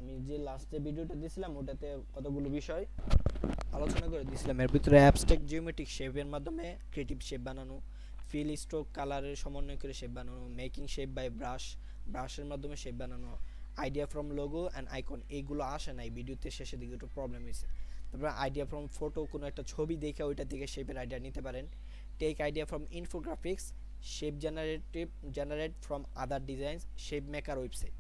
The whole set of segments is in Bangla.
আমি যে লাস্টে ভিডিওটা দিয়েছিলাম ওটাতে কতগুলো বিষয় আলোচনা করে দিয়েছিলাম। এর ভিতরে অ্যাবস্ট্রাক্ট জিওমেট্রিক শেপের মাধ্যমে ক্রিয়েটিভ শেপ বানানো, ফিল স্ট্রোক কালারের সমন্বয় করে শেপ বানানো, মেকিং শেপ বাই ব্রাশের মাধ্যমে শেপ বানানো, idea from logo and icon, এইগুলো আসে নাই ভিডিওতে শেষের দিকে একটু প্রবলেম হয়েছে। তারপরে আইডিয়া ফ্রম ফটো, কোনো একটা ছবি দেখে ওইটা থেকে শেপের আইডিয়া নিতে পারেন। Take idea from infographics, shape generate from other designs, shape maker website.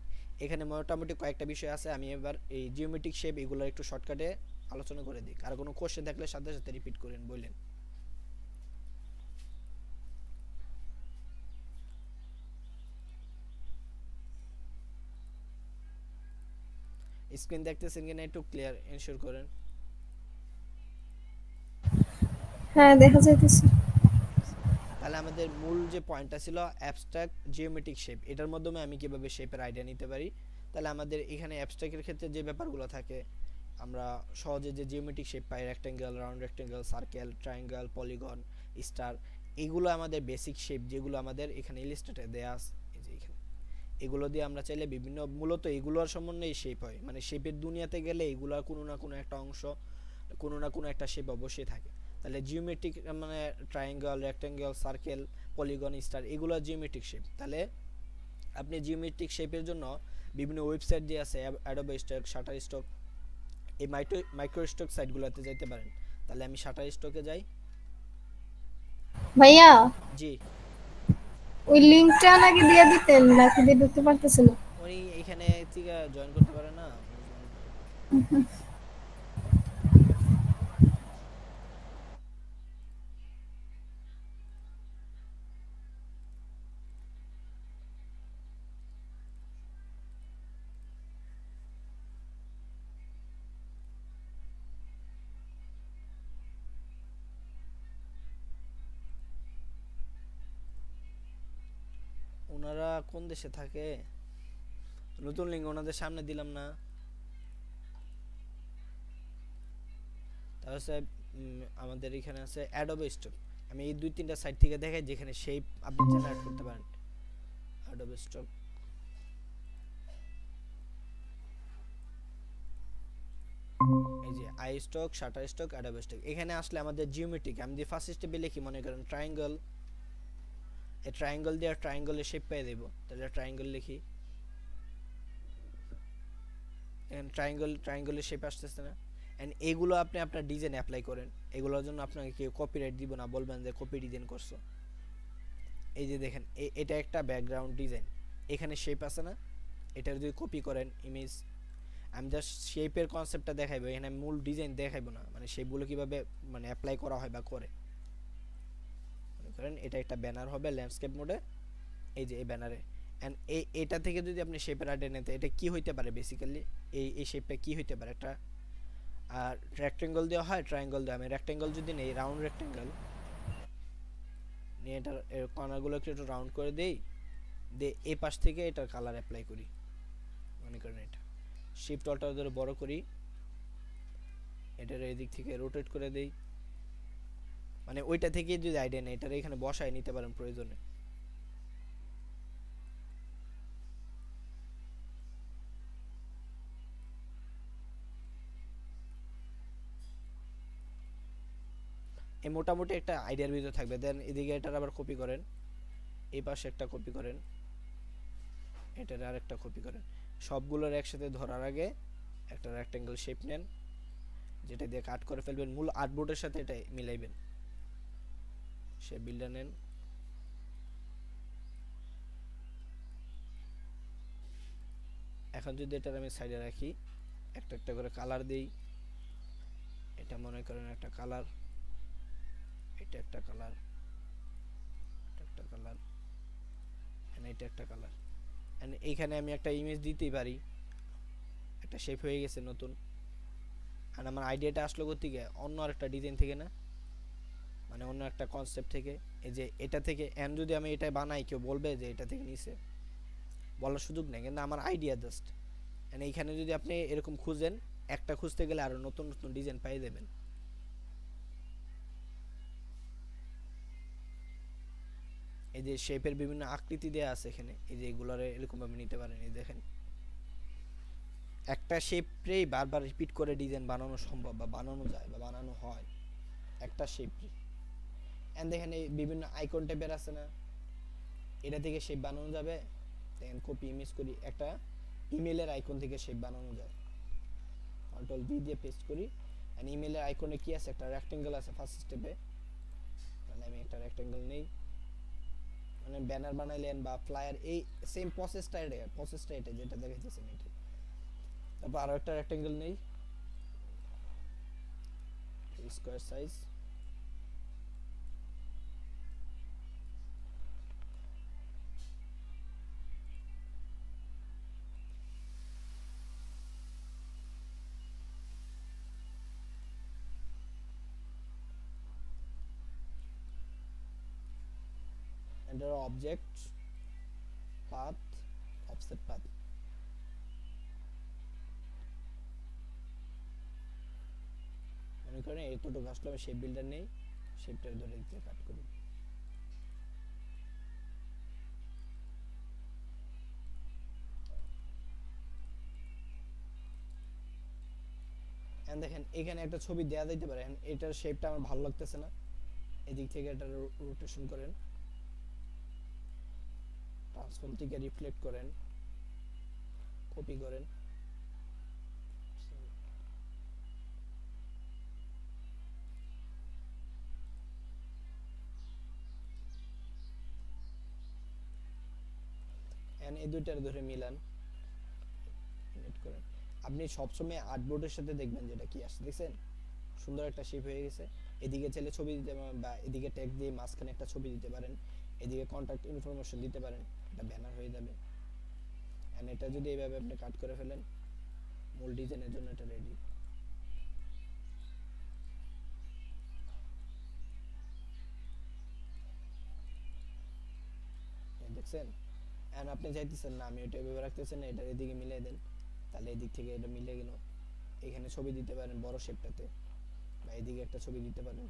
এখানে মোটামুটি কয়েকটা বিষয় আছে। আমি এবার এই জিওমেট্রিক শেপ এগুলো একটু শর্টকাটে আলোচনা করে দিই। আর কোনো কোশ্চেন থাকলে সাথে সাথে রিপিট করেন, বললেন। স্ক্রিন দেখতেছেন কিনা একটু ক্লিয়ার এনশিওর করেন। হ্যাঁ, দেখা যাইতেছে। আচ্ছা, তাহলে আমাদের মূল যে পয়েন্টটা ছিল অ্যাবস্ট্রাক্ট জিওমেট্রিক শেপ, এটার মাধ্যমে আমি কিভাবে শেপের আইডিয়া নিতে পারি। তাহলে আমাদের এখানে অ্যাবস্ট্রাক্টের ক্ষেত্রে যে ব্যাপারগুলো থাকে, আমরা সহজে যে জিওমেট্রিক শেপ পাই, rectangle, round rectangle, circle, triangle, polygon, star, এগুলো আমাদের বেসিক শেপ, যেগুলো আমাদের এখানে ইলাস্ট্রেটে দেয়া আছে। এই যে এখানে এগুলো দিয়ে আমরা চাইলে বিভিন্ন, মূলত এগুলোর সমন্বয়ে শেপ হয়, মানে শেপের দুনিয়াতে গেলে এগুলোর কোনো না কোনো একটা অংশ, কোনো না কোনো একটা শেপ অবশ্যই থাকে। তাহলে জিওমেট্রিক মানে triangle, rectangle, circle, polygon, star, এগুলো জিওমেট্রিক শেপ। তাহলে আপনি জিওমেট্রিক শেপের জন্য বিভিন্ন ওয়েবসাইট যে আছে, অ্যাডোবে স্টক, শাটার স্টক, এই মাইক্রো স্টক সাইটগুলোতে যাইতে পারেন। তাহলে আমি শাটার স্টকে যাই। ভাইয়া, জি। ওই লিঙ্কটা নাকি দিয়ে দিতেন, নাকি দিয়ে ঢুকতে পারতেছিল। উনি এখানে থেকে জয়েন করতে পারে না বুঝলাম না। ওনারা কোন দেশে থাকে? নতুন লিঙ্ক ওনাদের সামনে দিলাম না। তাহলে আমাদের এখানে আছে অ্যাডোবে স্টক। আমি এই দুই তিনটা সাইট থেকে দেখাই যেখানে শেপ আপনি জেনারেট করতে পারেন। অ্যাডোবে স্টক, এই যে I stock, shutter stock, Adobe stock. এখানে আসলে আমাদের জিওমেট্রিক, আমি যে ফার্স্ট স্টেপে লিখি, মনে করেন ট্রায়াঙ্গেল, এই ট্রায়াঙ্গেল দিয়ে ট্রায়াঙ্গেলের শেপ পেয়ে দেবো। তাহলে ট্রায়াঙ্গেল লিখি, ট্রায়াঙ্গেলের শেপ আসতেছে না। এন্ড এগুলো আপনি আপনার ডিজাইন অ্যাপ্লাই করেন। এগুলোর জন্য আপনাকে কেউ কপিরাইট দিব না, বলবেন যে কপি ডিজাইন করছো। এই যে দেখেন, এটা একটা ব্যাকগ্রাউন্ড ডিজাইন, এখানে শেপ আছে না, এটার যদি কপি করেন ইমেজ, আমি জাস্ট শেপের কনসেপ্টটা দেখাইবো, এখানে মূল ডিজাইন দেখাইবো না, মানে শেপগুলো কিভাবে মানে অ্যাপ্লাই করা হয় বা করে। মনে করেন এটা একটা ব্যানার হবে ল্যান্ডস্কেপ মোডে, এই যে এই ব্যানারে। এন্ড এটা থেকে যদি আপনি শেপের আইডিয়া নিতে, এটা কি হইতে পারে বেসিক্যালি, এই শেপটা কি হইতে পারে, একটা আর রেক্টেঙ্গল দেওয়া হয়, ট্রায়াঙ্গল দেওয়া, আমি রেক্টেঙ্গল যদি নেই, রাউন্ড রেক্টেঙ্গল নিয়ে এটার কর্নারগুলোকে একটু রাউন্ড করে দেই, দিয়ে এই পাশ থেকে এটার কালার অ্যাপ্লাই করি। মনে করেন এটা শিফট অল্টার ধরে বড় করি, এটার এই দিক থেকে রোটেট করে দেই, মানে ওইটা থেকে যদি আইডিয়া নেই, এটার এখানে বসায় নিতে পারেন প্রয়োজনে। এই মোটামুটি একটা আইডিয়ার ভিতরে থাকবে। দেন এদিকে এটার আবার কপি করেন, এই পাশে একটা কপি করেন, এটার আরেকটা কপি করেন। সবগুলোর একসাথে ধরার আগে একটা রেক্টেঙ্গল শেপ নেন, যেটা দিয়ে কাট করে ফেলবেন, মূল আর্টবোর্ডের সাথে এটা মিলাইবেন। শেপ বিল্ডার নেন, এখন যদি এটার আমি সাইডে রাখি, একটা একটা করে কালার দেই, এটা মনে করেন একটা কালার, এটা একটা কালার, এটা একটা কালার, এটা একটা কালার। এইখানে আমি একটা ইমেজ দিতেই পারি, একটা শেপ হয়ে গেছে নতুন। আর আমার আইডিয়াটা আসলো কোত্থেকে, অন্য আরেকটা ডিজাইন থেকে না, মানে অন্য একটা কনসেপ্ট থেকে। এই যে এটা থেকে এন্ড যদি আমি এটা বানাই, কেউ বলবে যে এটা থেকে নিছে, বলার সুযোগ নেই, কিন্তু আমার আইডিয়া জাস্ট। এইখানে যদি আপনি এরকম খুঁজেন, একটা খুঁজতে গেলে আরো নতুন নতুন ডিজাইন পাই দেবেন। এই যে শেপের বিভিন্ন আকৃতি দেয়া আছে এখানে, এই যে এগুলোরে এরকম ভাবে নিতে পারেন। এই দেখেন একটা শেপরেই বারবার রিপিট করে ডিজাইন বানানো সম্ভব বা বানানো যায় বা বানানো হয় একটা শেপরে। এন্ড দেখেন এই বিভিন্ন আইকন টাইপের আছে না, এটা থেকে শেপ বানানো যাবে। দেখেন কপি ইমেজ করি, একটা ইমেলের আইকন থেকে শেপ বানানো যায়। কন্ট্রোল ভি দিয়ে পেস্ট করি। এন্ড ইমেলের আইকনে কি আছে, একটা রেক্টেঙ্গেল আছে ফার্স্ট স্টেপে, তাহলে আমি একটা রেক্টেঙ্গেল নেই। মানে ব্যানার বানাইলেন বা ফ্লায়ার, এই সেম প্রসেসটা এটা যেটা দেখাইতেছেন এটা। তারপর আরো একটা রেক্টেঙ্গেল নেই, square size, enter object path offset path. মনে করেন এতটুকু আসলে আমি শেপ বিল্ডার নেই, শেপটার ধরে দিতে কাট করি। এন্ড দেখেন এখানে একটা ছবি দেয়া দিতে পারেন, এটার শেপটা আমার ভালো লাগতেছে না, এদিক থেকে এটা রোটেশন করেন, ট্রান্সফর্ম থেকে রিফ্লেক্ট করেন, কপি করেন, এন্ড এই দুইটার ধরে মিলান, নেট করেন। আপনি সবসময় আর্টবোর্ডের সাথে দেখবেন যেটা কি আসছে, দেখছেন সুন্দর একটা শেপ হয়ে গেছে। এদিকে চাইলে ছবি দিতে পারেন বা এদিকে ট্যাগ দিয়ে মাঝখানে একটা ছবি দিতে পারেন, এদিকে কন্টাক্ট ইনফরমেশন দিতে পারেন, এটা ব্যানার হয়ে যাবে। এন্ড এটা যদি এইভাবে আপনি কাট করে ফেলেন, মূল ডিজাইনের জন্য এটা রেডি। দেখছেন, এন্ড আপনি চাইতেছেন না আমি এটা এভাবে রাখতেছেন না, এটা এদিকে মিলিয়ে দেন, তাহলে এদিক থেকে এটা মিলে গেল। এখানে ছবি দিতে পারেন বড় শেপটাতে, বা এদিকে একটা ছবি দিতে পারেন,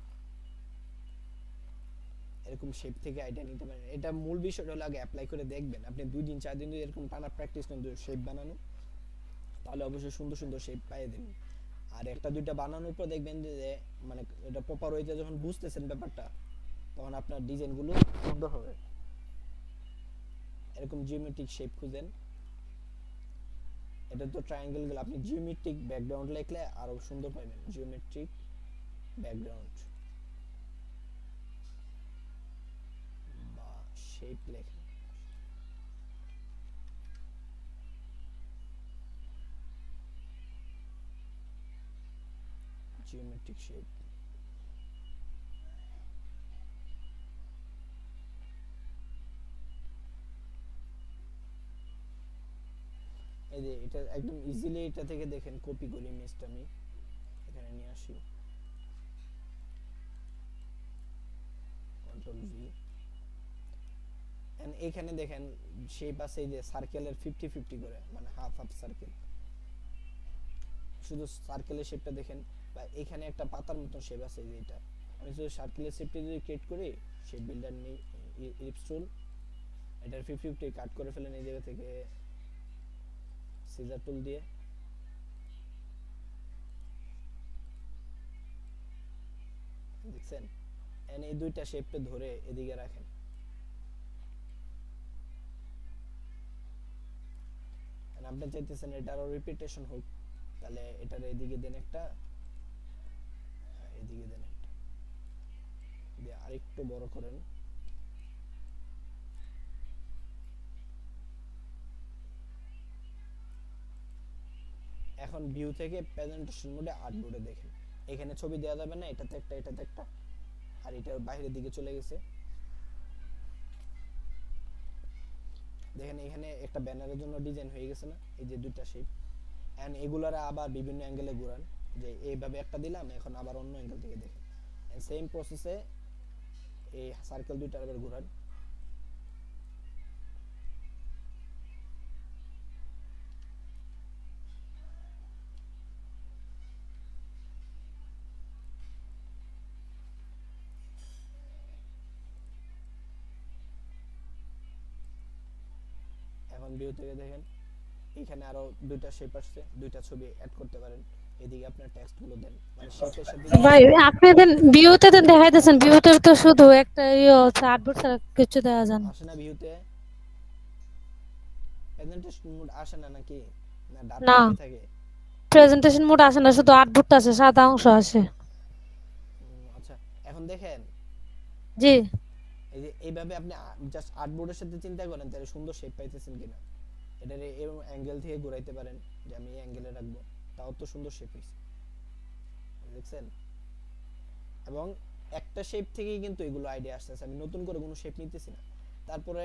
এরকম শেপ থেকে আইডিয়া নিতে পারেন। এটা মূল বিষয়টা হলো আগে অ্যাপ্লাই করে দেখবেন, আপনি 2 দিন 4 দিন যদি এরকম টানা প্র্যাকটিস করেন শেপ বানানো, তাহলে অবশ্যই সুন্দর সুন্দর শেপ পাইয়ে দেবেন। আর একটা দুইটা বানানোর পর দেখবেন যে মানে এটা প্রপার ওয়েতে যখন বুঝতেছেন ব্যাপারটা, তখন আপনার ডিজাইনগুলো সুন্দর হবে। এরকম জিওমেট্রিক শেপ খুঁজেন, এটা তো ট্রায়াঙ্গেল গুলো, আপনি জিওমেট্রিক ব্যাকগ্রাউন্ড লিখলে আরো সুন্দর পাবেন। জিওমেট্রিক ব্যাকগ্রাউন্ড বা শেপ লেখেন, জিওমেট্রিক শেপ। এই যে এটা একদম ইজিলি এটা থেকে দেখেন, কপি করি ইমেজটা আমি এখানে নিয়ে আসি, কন্ট্রোল ভি। এন্ড এখানে দেখেন শেপ আছে এই যে সার্কেলের 50-50 করে, মানে হাফ হাফ সার্কেল। শুধু সার্কেলের শেপটা দেখেন, বা এখানে একটা পাতার মতো শেপ আছে যে এটা। আমি শুধু সার্কেলের শেপটা যদি ক্রিয়েট করি, শেপ বিল্ডার নেই, ইলিপস টুল, এটার 50-50 কাট করে ফেলেন এই জায়গা থেকে সিজার টুল দিয়ে। দেখছেন, এন্ড এই দুইটা শেপটা ধরে এদিকে রাখেন। এন্ড আপনি চাইতেছেন এটা আরো রিপিটেশন হোক, তাহলে এটার এদিকে দেন একটা, এদিকে দেন একটা, দিয়ে আরেকটু বড় করেন। এখন ভিউ থেকে প্রেজেন্টেশন মোডে আর্টবোর্ডে দেখেন, এখানে ছবি দেওয়া যাবে না, এটাতে একটা এটাতে একটা, আর এটার বাইরের দিকে চলে গেছে। দেখেন এখানে একটা ব্যানারের জন্য ডিজাইন হয়ে গেছে না, এই যে দুইটা শেপ। এন্ড এগুলার আবার বিভিন্ন অ্যাঙ্গেলে ঘোরান, যে এইভাবে একটা দিলাম, এখন আবার অন্য অ্যাঙ্গেল থেকে দেখেন। এন্ড সেম প্রসেসে এই সার্কেল দুইটা আবার ঘোরান। এখন ভিউ থেকে দেখেন, এখানে আরো দুইটা শেপ আসছে, দুইটা ছবি অ্যাড করতে পারেন। এদিকে আপনার টেক্সট গুলো দেন, মানে শেপের সাথে যে ভাই আপনি দেন ভিউতে দেন দেখাইতেছেন, ভিউতে তো শুধু একটা ইয়ে হচ্ছে আটবুট ছাড়া কিছু দেওয়া যায় না। আসে না ভিউতে, প্রেজেন্টেশন মোড আসে না নাকি, না ডাটা না, একই থাকে? প্রেজেন্টেশন মোড আসে না, শুধু আটবুট আছে, সাদা অংশ আসে। আচ্ছা, এখন দেখেন জি। এই যে এইভাবে আপনি জাস্ট আর্টবোর্ডের সাথে চিন্তা করেন তাহলে সুন্দর শেপ পাইতেছেন কিনা। এটারে এরকম অ্যাঙ্গেল থেকে ঘোরাইতে পারেন, যে আমি এই অ্যাঙ্গেলে রাখবো, তাও তো সুন্দর শেপ হইছে, দেখছেন? এবং একটা শেপ থেকেই কিন্তু এগুলো আইডিয়া আসতেছে, আমি নতুন করে কোনো শেপ নিতেছি না। তারপরে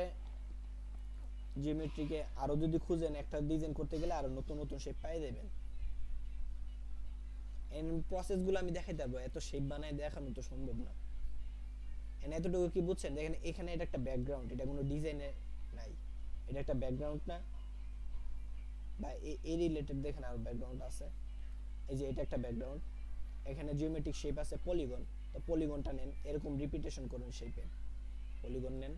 জিওমেট্রিকে আরো যদি খুঁজেন একটা ডিজাইন করতে গেলে আরো নতুন নতুন শেপ পাই যাবেন। এর প্রসেসগুলো আমি দেখাইতে পারবো, এত শেপ বানায় দেখানো তো সম্ভব না। এতটুকু কি বুঝছেন? দেখেন এখানে এটা একটা ব্যাকগ্রাউন্ড, এটা কোনো ডিজাইনে নাই, এটা একটা ব্যাকগ্রাউন্ড না, বা এই রিলেটেড দেখেন আর ব্যাকগ্রাউন্ড আছে, এই যে এটা একটা ব্যাকগ্রাউন্ড, এখানে জিওমেট্রিক শেপ আছে পলিগন, তো পলিগনটা নেন, এরকম রিপিটেশন করুন শেপের, পলিগন নেন,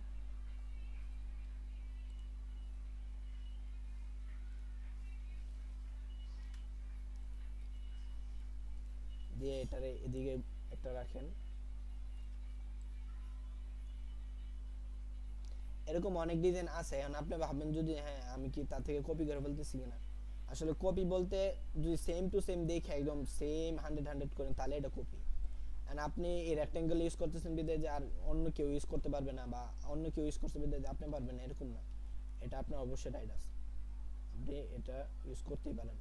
দিয়ে এটারে এদিকে একটা রাখেন। এরকম অনেক ডিজাইন আছে, এখন আপনি ভাববেন যদি হ্যাঁ আমি কি তার থেকে কপি করে ফেলতেছি কিনা, আসলে কপি বলতে যদি সেম টু সেম দেখে একদম সেম 100 করেন তাহলে এটা কপি। এন্ড আপনি এই রেক্টেঙ্গেল ইউজ করতেছেন বিধায় যে আর অন্য কেউ ইউজ করতে পারবে না, বা অন্য কেউ ইউজ করতে বিধায় যে আপনি পারবেন না, এরকম না, এটা আপনার অবশ্যই রাইট আছে, আপনি এটা ইউজ করতেই পারেন।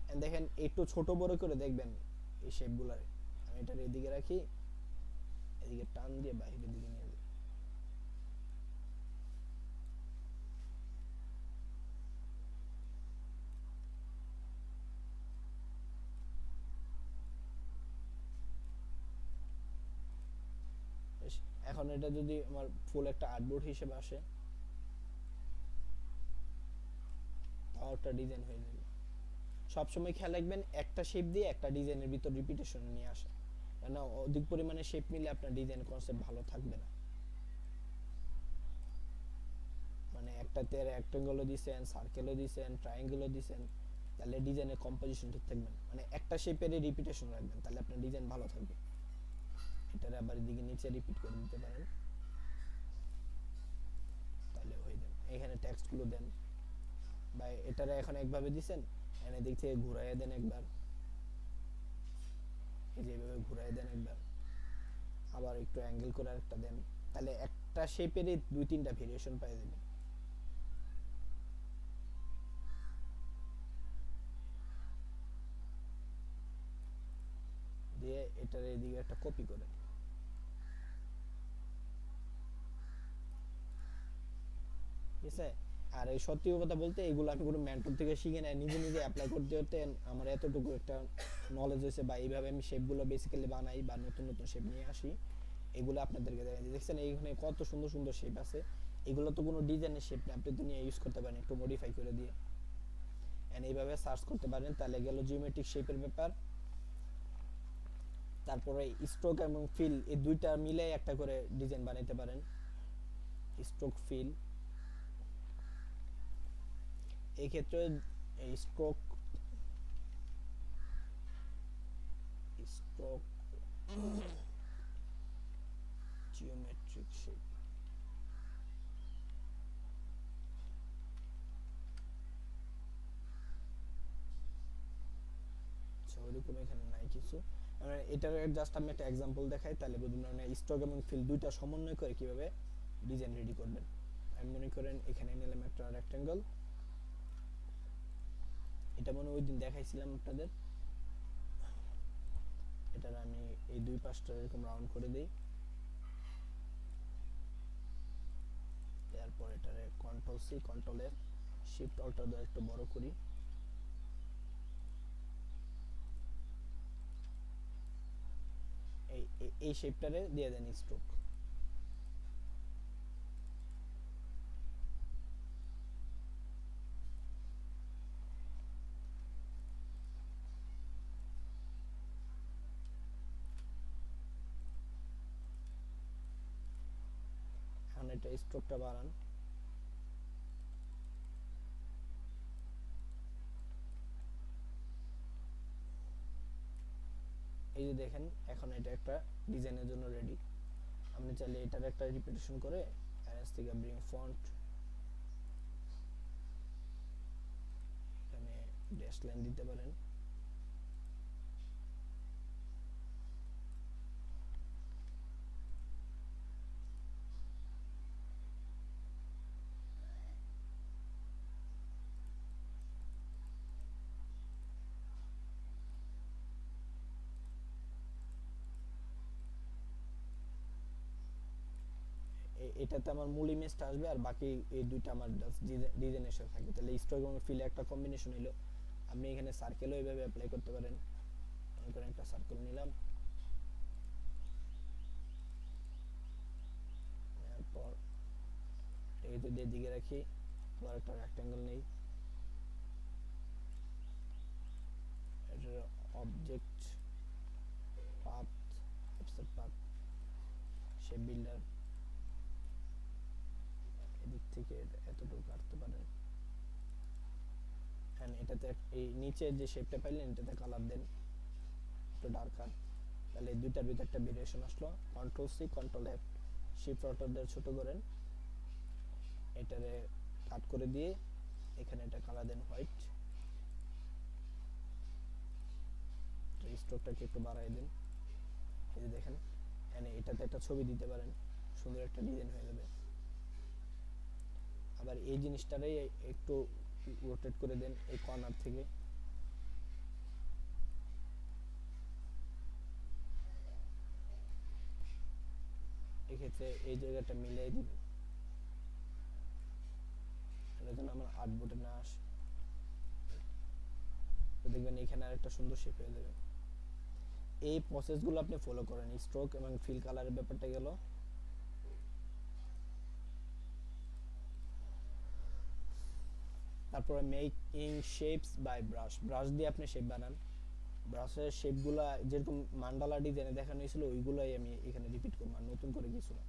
এন্ড দেখেন একটু ছোট বড় করে দেখবেন এই শেপগুলারে, আমি এটা এদিকে রাখি, এদিকে টান দিয়ে বাইরের দিকে নিয়ে যাই, এখন এটা যদি আমার ফুল একটা আর্টবোর্ড হিসেবে আসে, তাও একটা ডিজাইন হয়ে যাবে। সবসময় খেয়াল রাখবেন একটা শেপ দিয়ে একটা ডিজাইনের ভিতর রিপিটেশন নিয়ে আসে, না অধিক পরিমাণে শেপ নিলে আপনার ডিজাইন কনসেপ্ট ভালো থাকবে না। মানে একটাতে রেক্টেঙ্গেলও দিছেন, সার্কেলও দিছেন, ট্রায়াঙ্গেলও দিছেন, তাহলে ডিজাইনের কম্পোজিশন ঠিক থাকবে না। মানে একটা শেপেরই রিপিটেশন রাখবেন, তাহলে আপনার ডিজাইন ভালো থাকবে। এটারে আবার এদিকে নিচে রিপিট করে দিতে পারেন, তাহলে হয়ে যাবে। এখানে টেক্সটগুলো দেন, বা এটারে এখন একভাবে দিছেন, এনে দিক থেকে ঘুরাইয়া দেন একবার, এই যে এইভাবে ঘুরাইয়া দেন একবার, আবার একটু অ্যাঙ্গেল করে আরেকটা দেন, তাহলে একটা শেপেরই দুই তিনটা ভেরিয়েশন পাই যাবেন। দিয়ে এটার এদিকে একটা কপি করেন, ঠিক আছে? আর এই সত্যি কথা বলতে এগুলো আমি কোনো মেন্টর থেকে শিখে নাই, নিজে নিজে অ্যাপ্লাই করতে করতে আমার এতটুকু একটা নলেজ হয়েছে, বা এইভাবে আমি শেপগুলো বেসিক্যালি বানাই বা নতুন নতুন শেপ নিয়ে আসি, এগুলো আপনাদেরকে দেখাই। দেখছেন এইখানে কত সুন্দর সুন্দর শেপ আছে, এগুলো তো কোনো ডিজাইনের শেপ না, আপনি তো নিয়ে ইউজ করতে পারেন একটু মডিফাই করে দিয়ে, এন্ড এইভাবে সার্চ করতে পারেন। তাহলে গেল জিওমেট্রিক শেপের ব্যাপার। তারপরে স্ট্রোক এবং ফিল এই দুইটা মিলে একটা করে ডিজাইন বানাইতে পারেন, স্ট্রোক ফিল। এই ক্ষেত্রে এই স্ট্রোক স্ট্রোক জিওমেট্রিক শেপ, আচ্ছা ওইরকম এখানে নাই কিছু, এটার জাস্ট আমি একটা এক্সাম্পল দেখাই, তাহলে বুঝবেন। মানে স্ট্রোক এবং ফিল দুইটা সমন্বয় করে কিভাবে ডিজাইন রেডি করবেন। আমি মনে করেন এখানে নিলাম একটা রেক্টেঙ্গল, এটা মনে ওই দিন দেখাইছিলাম আপনাদের, এটার আমি এই দুই পাশটা এরকম রাউন্ড করে দেই, এরপর এটারে control C control F shift alt দিয়ে একটু বড় করি, এই এই শেপটারে দিয়ে দেন স্ট্রোক। এখন এটা স্ট্রোকটা বাড়ান, এই যে দেখেন এখন এটা একটা ডিজাইনের জন্য রেডি। আপনি চাইলে এটার একটা রিপিটেশন করে অ্যারেঞ্জ থেকে ব্রিং ফন্ট, এখানে ড্যাশ লাইন দিতে পারেন। এটাতে আমার মূল ইমেজটা আসবে আর বাকি এই দুইটা আমার ডিজাইনের সাথে থাকবে। তাহলে স্ট্রোক এবং ফিল একটা কম্বিনেশন হলো। আপনি এখানে সার্কেলও এইভাবে অ্যাপ্লাই করতে পারেন। মনে করেন একটা সার্কেল নিলাম, এরপর এটাকে যদি এদিকে রাখি, আবার একটা রেক্ট্যাঙ্গেল নেই, এটার object path, offset path, shape builder, এদিক থেকে এতটুকু কাটতে পারেন। এন্ড এটাতে এই নিচে যে শেপটা পাইলেন এটাতে কালার দেন একটু ডার্কার, তাহলে এই দুইটার ভিতরে একটা ভেরিয়েশন আসলো। Control C control F, shift রটার দিয়ে ছোট করেন, এটারে কাট করে দিয়ে এখানে এটা কালার দেন হোয়াইট, স্ট্রোকটাকে একটু বাড়াই দেন। এই যে দেখেন এটাতে একটা ছবি দিতে পারেন, সুন্দর একটা ডিজাইন হয়ে যাবে। আবার এই জিনিসটারে একটু রোটেট করে দেন এই কর্নার থেকে, এক্ষেত্রে এই জায়গাটা মিলিয়ে দিবেন, এটা যেন আমার আর্টবোর্ডে না আসে। তো দেখবেন এখানে আরেকটা সুন্দর শেপ হয়ে যাবে। এই প্রসেসগুলো আপনি ফলো করেন। স্ট্রোক এবং ফিল কালারের ব্যাপারটা গেল। তারপরে making shapes by brush, brush দিয়ে আপনি শেপ বানান। ব্রাশের শেপগুলা যেরকম মান্ডালা ডিজাইনে দেখানো হয়েছিল ওইগুলাই আমি এখানে রিপিট করব, আর নতুন করে কিছু না।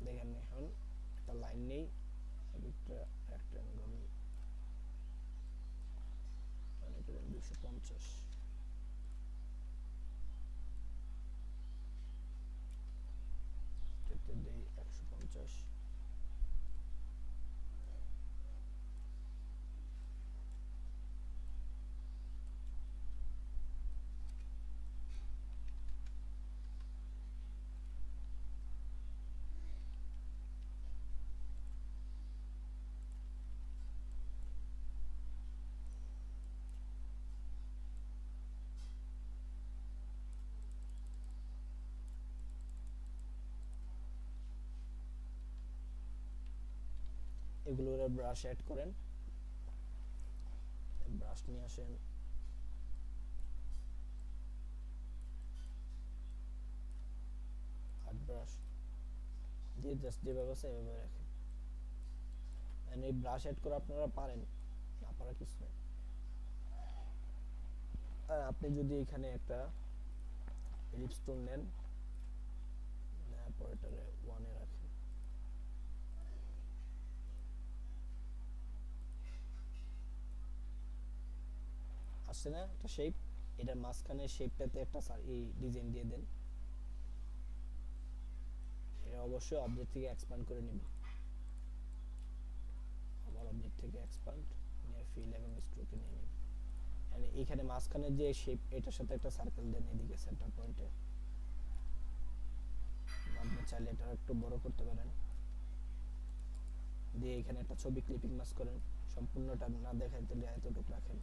দেখেন এখন একটা লাইন নেই, একটা রেক্ট্যাঙ্গেল মানে 250, এটাতে দেই 150, এগুলোর ব্রাশ অ্যাড করেন, ব্রাশ নিয়ে আসেন, আর্ট ব্রাশ দিয়ে জাস্ট যেভাবে আছে এভাবে রাখেন। এন্ড এই ব্রাশ অ্যাড করে আপনারা পারেন, না পারা কিছু নেই। আর আপনি যদি এখানে একটা এলিপস টুল নেন, তারপর এটারে 1 এ রাখেন, আসছে না একটা শেপ, এটার মাঝখানে শেপটাতে একটা এই ডিজাইন দিয়ে দেন। এটা অবশ্যই অবজেক্ট থেকে এক্সপ্যান্ড করে নেবেন, আবার অবজেক্ট থেকে এক্সপ্যান্ড নিয়ে ফিল এবং স্ট্রোকে নিয়ে নেবেন। এন্ড এখানে মাঝখানে যে শেপ এটার সাথে একটা সার্কেল দেন এদিকে সেন্টার পয়েন্টে। আপনি চাইলে এটা একটু বড় করতে পারেন, দিয়ে এখানে একটা ছবি ক্লিপিং মাস্ক করেন, সম্পূর্ণটা না দেখাই তাহলে এতটুকু রাখেন।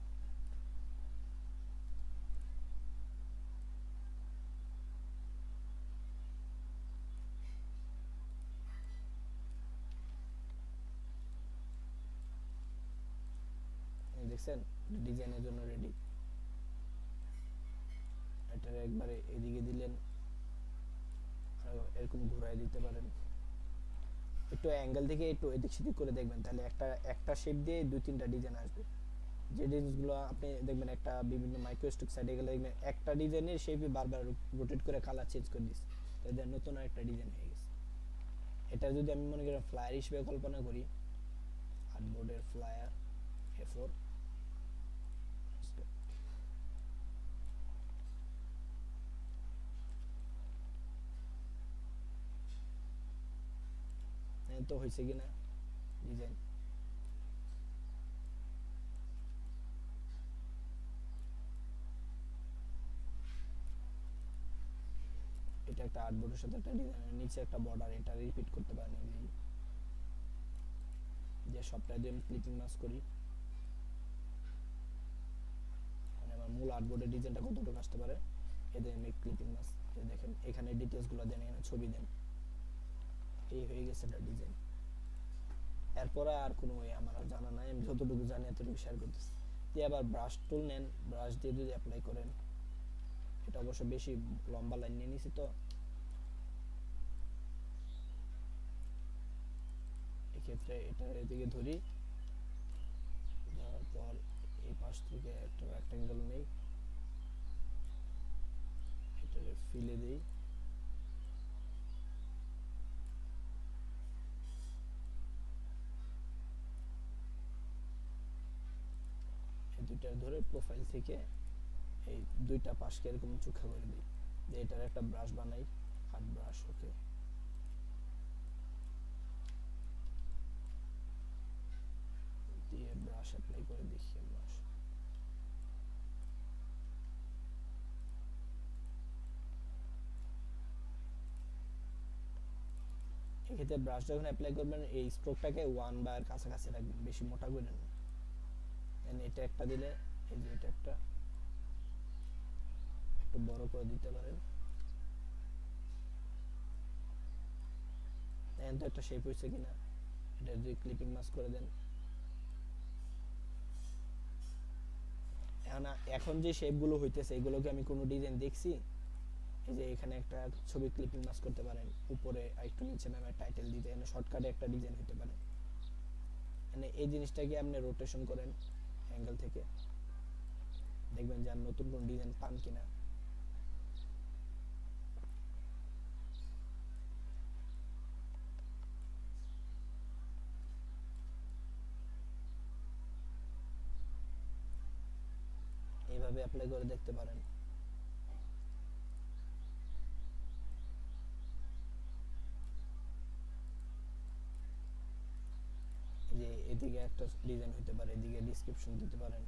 দেখছেন ডিজাইনের জন্য রেডি। এটা একবারে এদিকে দিলেন, এরকম ঘুরাই দিতে পারেন, একটু অ্যাঙ্গেল থেকে একটু এদিক সেদিক করে দেখবেন, তাহলে একটা শেপ দিয়ে 2-3টা ডিজাইন আসবে। যে ডিজাইনগুলো আপনি দেখবেন একটা বিভিন্ন মাইক্রোস্টিক সাইডে গেলে দেখবেন একটা ডিজাইনের শেপই বারবার রোটেট করে কালার চেঞ্জ করে দিচ্ছে, তাহলে নতুন আরেকটা ডিজাইন হয়ে গেছে। এটা যদি আমি মনে করি ফ্লায়ার হিসেবে কল্পনা করি, আর্টবোর্ডের ফ্লায়ার A4, তো হয়েছে কিনা ডিজাইন। এটা একটা আর্টবোর্ডের সাথে একটা ডিজাইনের নিচে একটা বর্ডার, এটা রিপিট করতে পারেন। এই যে সবটাই দিয়ে আমি ক্লিপিং মাস্ক করি, মানে আমার মূল আর্টবোর্ডের ডিজাইনটা কতটুকু আসতে পারে এদের আমি ক্লিপিং মাস্ক। দেখেন এখানে ডিটেইলসগুলো দেন, এখানে ছবি দেন, এই হয়ে গেছে এটা ডিজাইন। এরপরে আর কোনো আমার জানা নাই, আমি যতটুকু জানি এতটুকু শেয়ার করতেছি। দিয়ে আবার ব্রাশ টুল নেন, ব্রাশ দিয়ে যদি অ্যাপ্লাই করেন, এটা অবশ্য বেশি লম্বা লাইন নিয়ে নিছি তো এক্ষেত্রে এটা এদিকে ধরি, তারপর এই পাশ থেকে একটা রেক্ট্যাঙ্গেল নেই, এটা ফিলে দেই, এই দুইটা ধরে প্রোফাইল থেকে এই দুইটা পাশকে এরকম চোখা করে দিই, দিয়ে এটার একটা ব্রাশ বানাই, আর্ট ব্রাশ। ওকে, দিয়ে ব্রাশ অ্যাপ্লাই করে দেখি ব্রাশ। এক্ষেত্রে ব্রাশ যখন অ্যাপ্লাই করবেন এই স্ট্রোকটাকে 1 বা এর কাছাকাছি রাখবেন, বেশি মোটা করে না। এটা একটা দিলে এই যে এটা একটা একটু বড় করে দিতে পারেন, এখন তো একটা শেপ হয়েছে কিনা, এটা যদি ক্লিপিং মাস্ক করে দেন। এখন যে শেপগুলো হইতেছে এগুলোকে আমি কোনো ডিজাইন দেখছি, এই যে এখানে একটা ছবি ক্লিপিং মাস্ক করতে পারেন, উপরে আরেকটু নিচে নামে টাইটেল দিতে, এখানে শর্টকাটে একটা ডিজাইন হতে পারে। মানে এই জিনিসটাকে আপনি রোটেশন করেন অ্যাঙ্গেল থেকে, দেখবেন যে আর নতুন কোন ডিজাইন পান কিনা। এইভাবে অ্যাপ্লাই করে দেখতে পারেন। যে এদিকে একটা ডিজাইন হতে পারে, এদিকে ডেসক্রিপশন দিতে পারেন।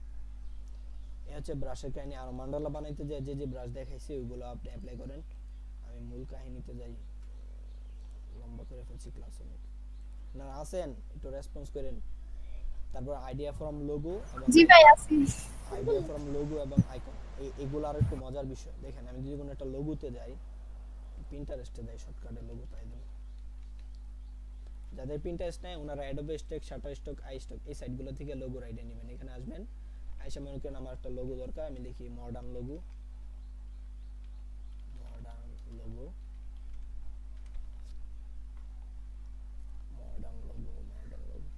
এই হচ্ছে ব্রাশের কাহিনী। আর মান্ডালা বানাইতে যে যে ব্রাশ দেখাইছি ওইগুলো আপনি অ্যাপ্লাই করেন। আমি মূল কাহিনীতে যাই, লম্বা করে ফেলছি ক্লাস অনেক। না আছেন একটু রেসপন্স করেন। তারপর আইডিয়া ফ্রম লোগো এবং জি ভাই আছি। আইডিয়া ফ্রম লোগো এবং আইকন, এগুলো আর একটু মজার বিষয়। দেখেন আমি যদি কোনো একটা লোগোতে যাই, পিন্টারেস্টে যাই, শর্টকাটে লোগো পাই দেব। যাদের পিন্টারেস্ট নাই ওনারা অ্যাডোবে স্টক, শাটারস্টক, আইস্টক এই সাইটগুলো থেকে লোগোর আইডিয়া নেবেন। এখানে আসবেন, আইসা মনে করেন আমার একটা লোগো দরকার, আমি লিখি modern logo, modern logo, modern logo, modern logo,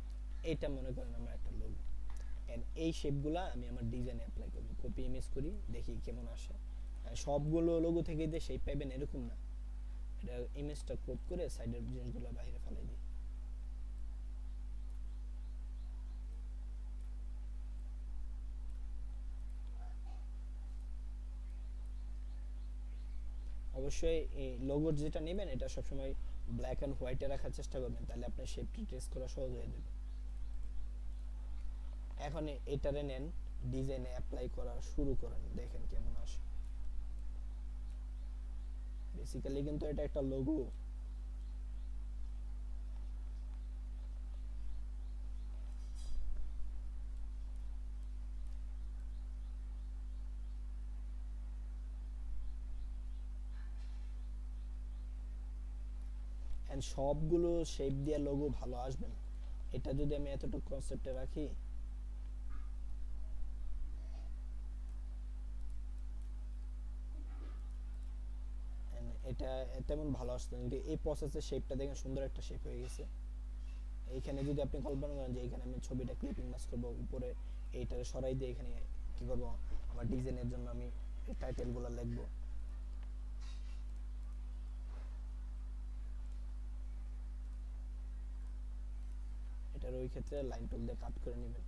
এইটা মনে করেন আমার একটা লোগো। এন্ড এই শেপগুলা আমি আমার ডিজাইনে অ্যাপ্লাই করব, কপি ইমেজ করি, দেখি কেমন আসে। সবগুলো লোগো থেকে যে শেপ পাবেন এরকম না, এটা ইমেজটা ক্রপ করে সাইডের জিনিসগুলো বাইরে ফেলাই দিই। অবশ্যই এই লোগোর যেটা নেবেন এটা সবসময় ব্ল্যাক এন্ড হোয়াইটে রাখার চেষ্টা করবেন, তাহলে আপনার শেপটি ট্রেস করা সহজ হয়ে যাবে। এখন এটারে নেন, ডিজাইনে অ্যাপ্লাই করা শুরু করেন, দেখেন কেমন আসে। বেসিক্যালি কিন্তু এটা একটা লোগো। এন্ড সবগুলো শেপ দিয়ে লোগো ভালো আসবে না। এটা যদি আমি এতটুকু কনসেপ্টে রাখি, এটা তেমন ভালো আসছে না। এই প্রসেসের শেপটা দেখেন সুন্দর একটা শেপ হয়ে গেছে। এইখানে যদি আপনি কল্পনা করেন যে এখানে আমি ছবিটা ক্লিপিং মাস্ক করব, উপরে এইটারে সরাই দিয়ে এখানে কি করব, আমার ডিজাইনের জন্য আমি এই টাইটেলগুলো লিখব। এটার ওই ক্ষেত্রে লাইন টুল দিয়ে কাট করে নেবেন,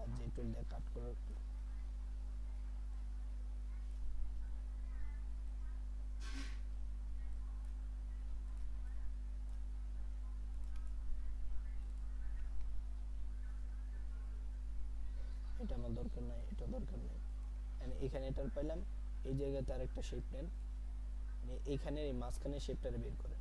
আর যে টুল দিয়ে কাট করে এটা আমার দরকার নাই, এটা দরকার নাই। এখানে এটার পাইলাম, এই জায়গাতে আরেকটা শেপ নেন, এইখানে এই মাঝখানে শেপটারে বের করেন।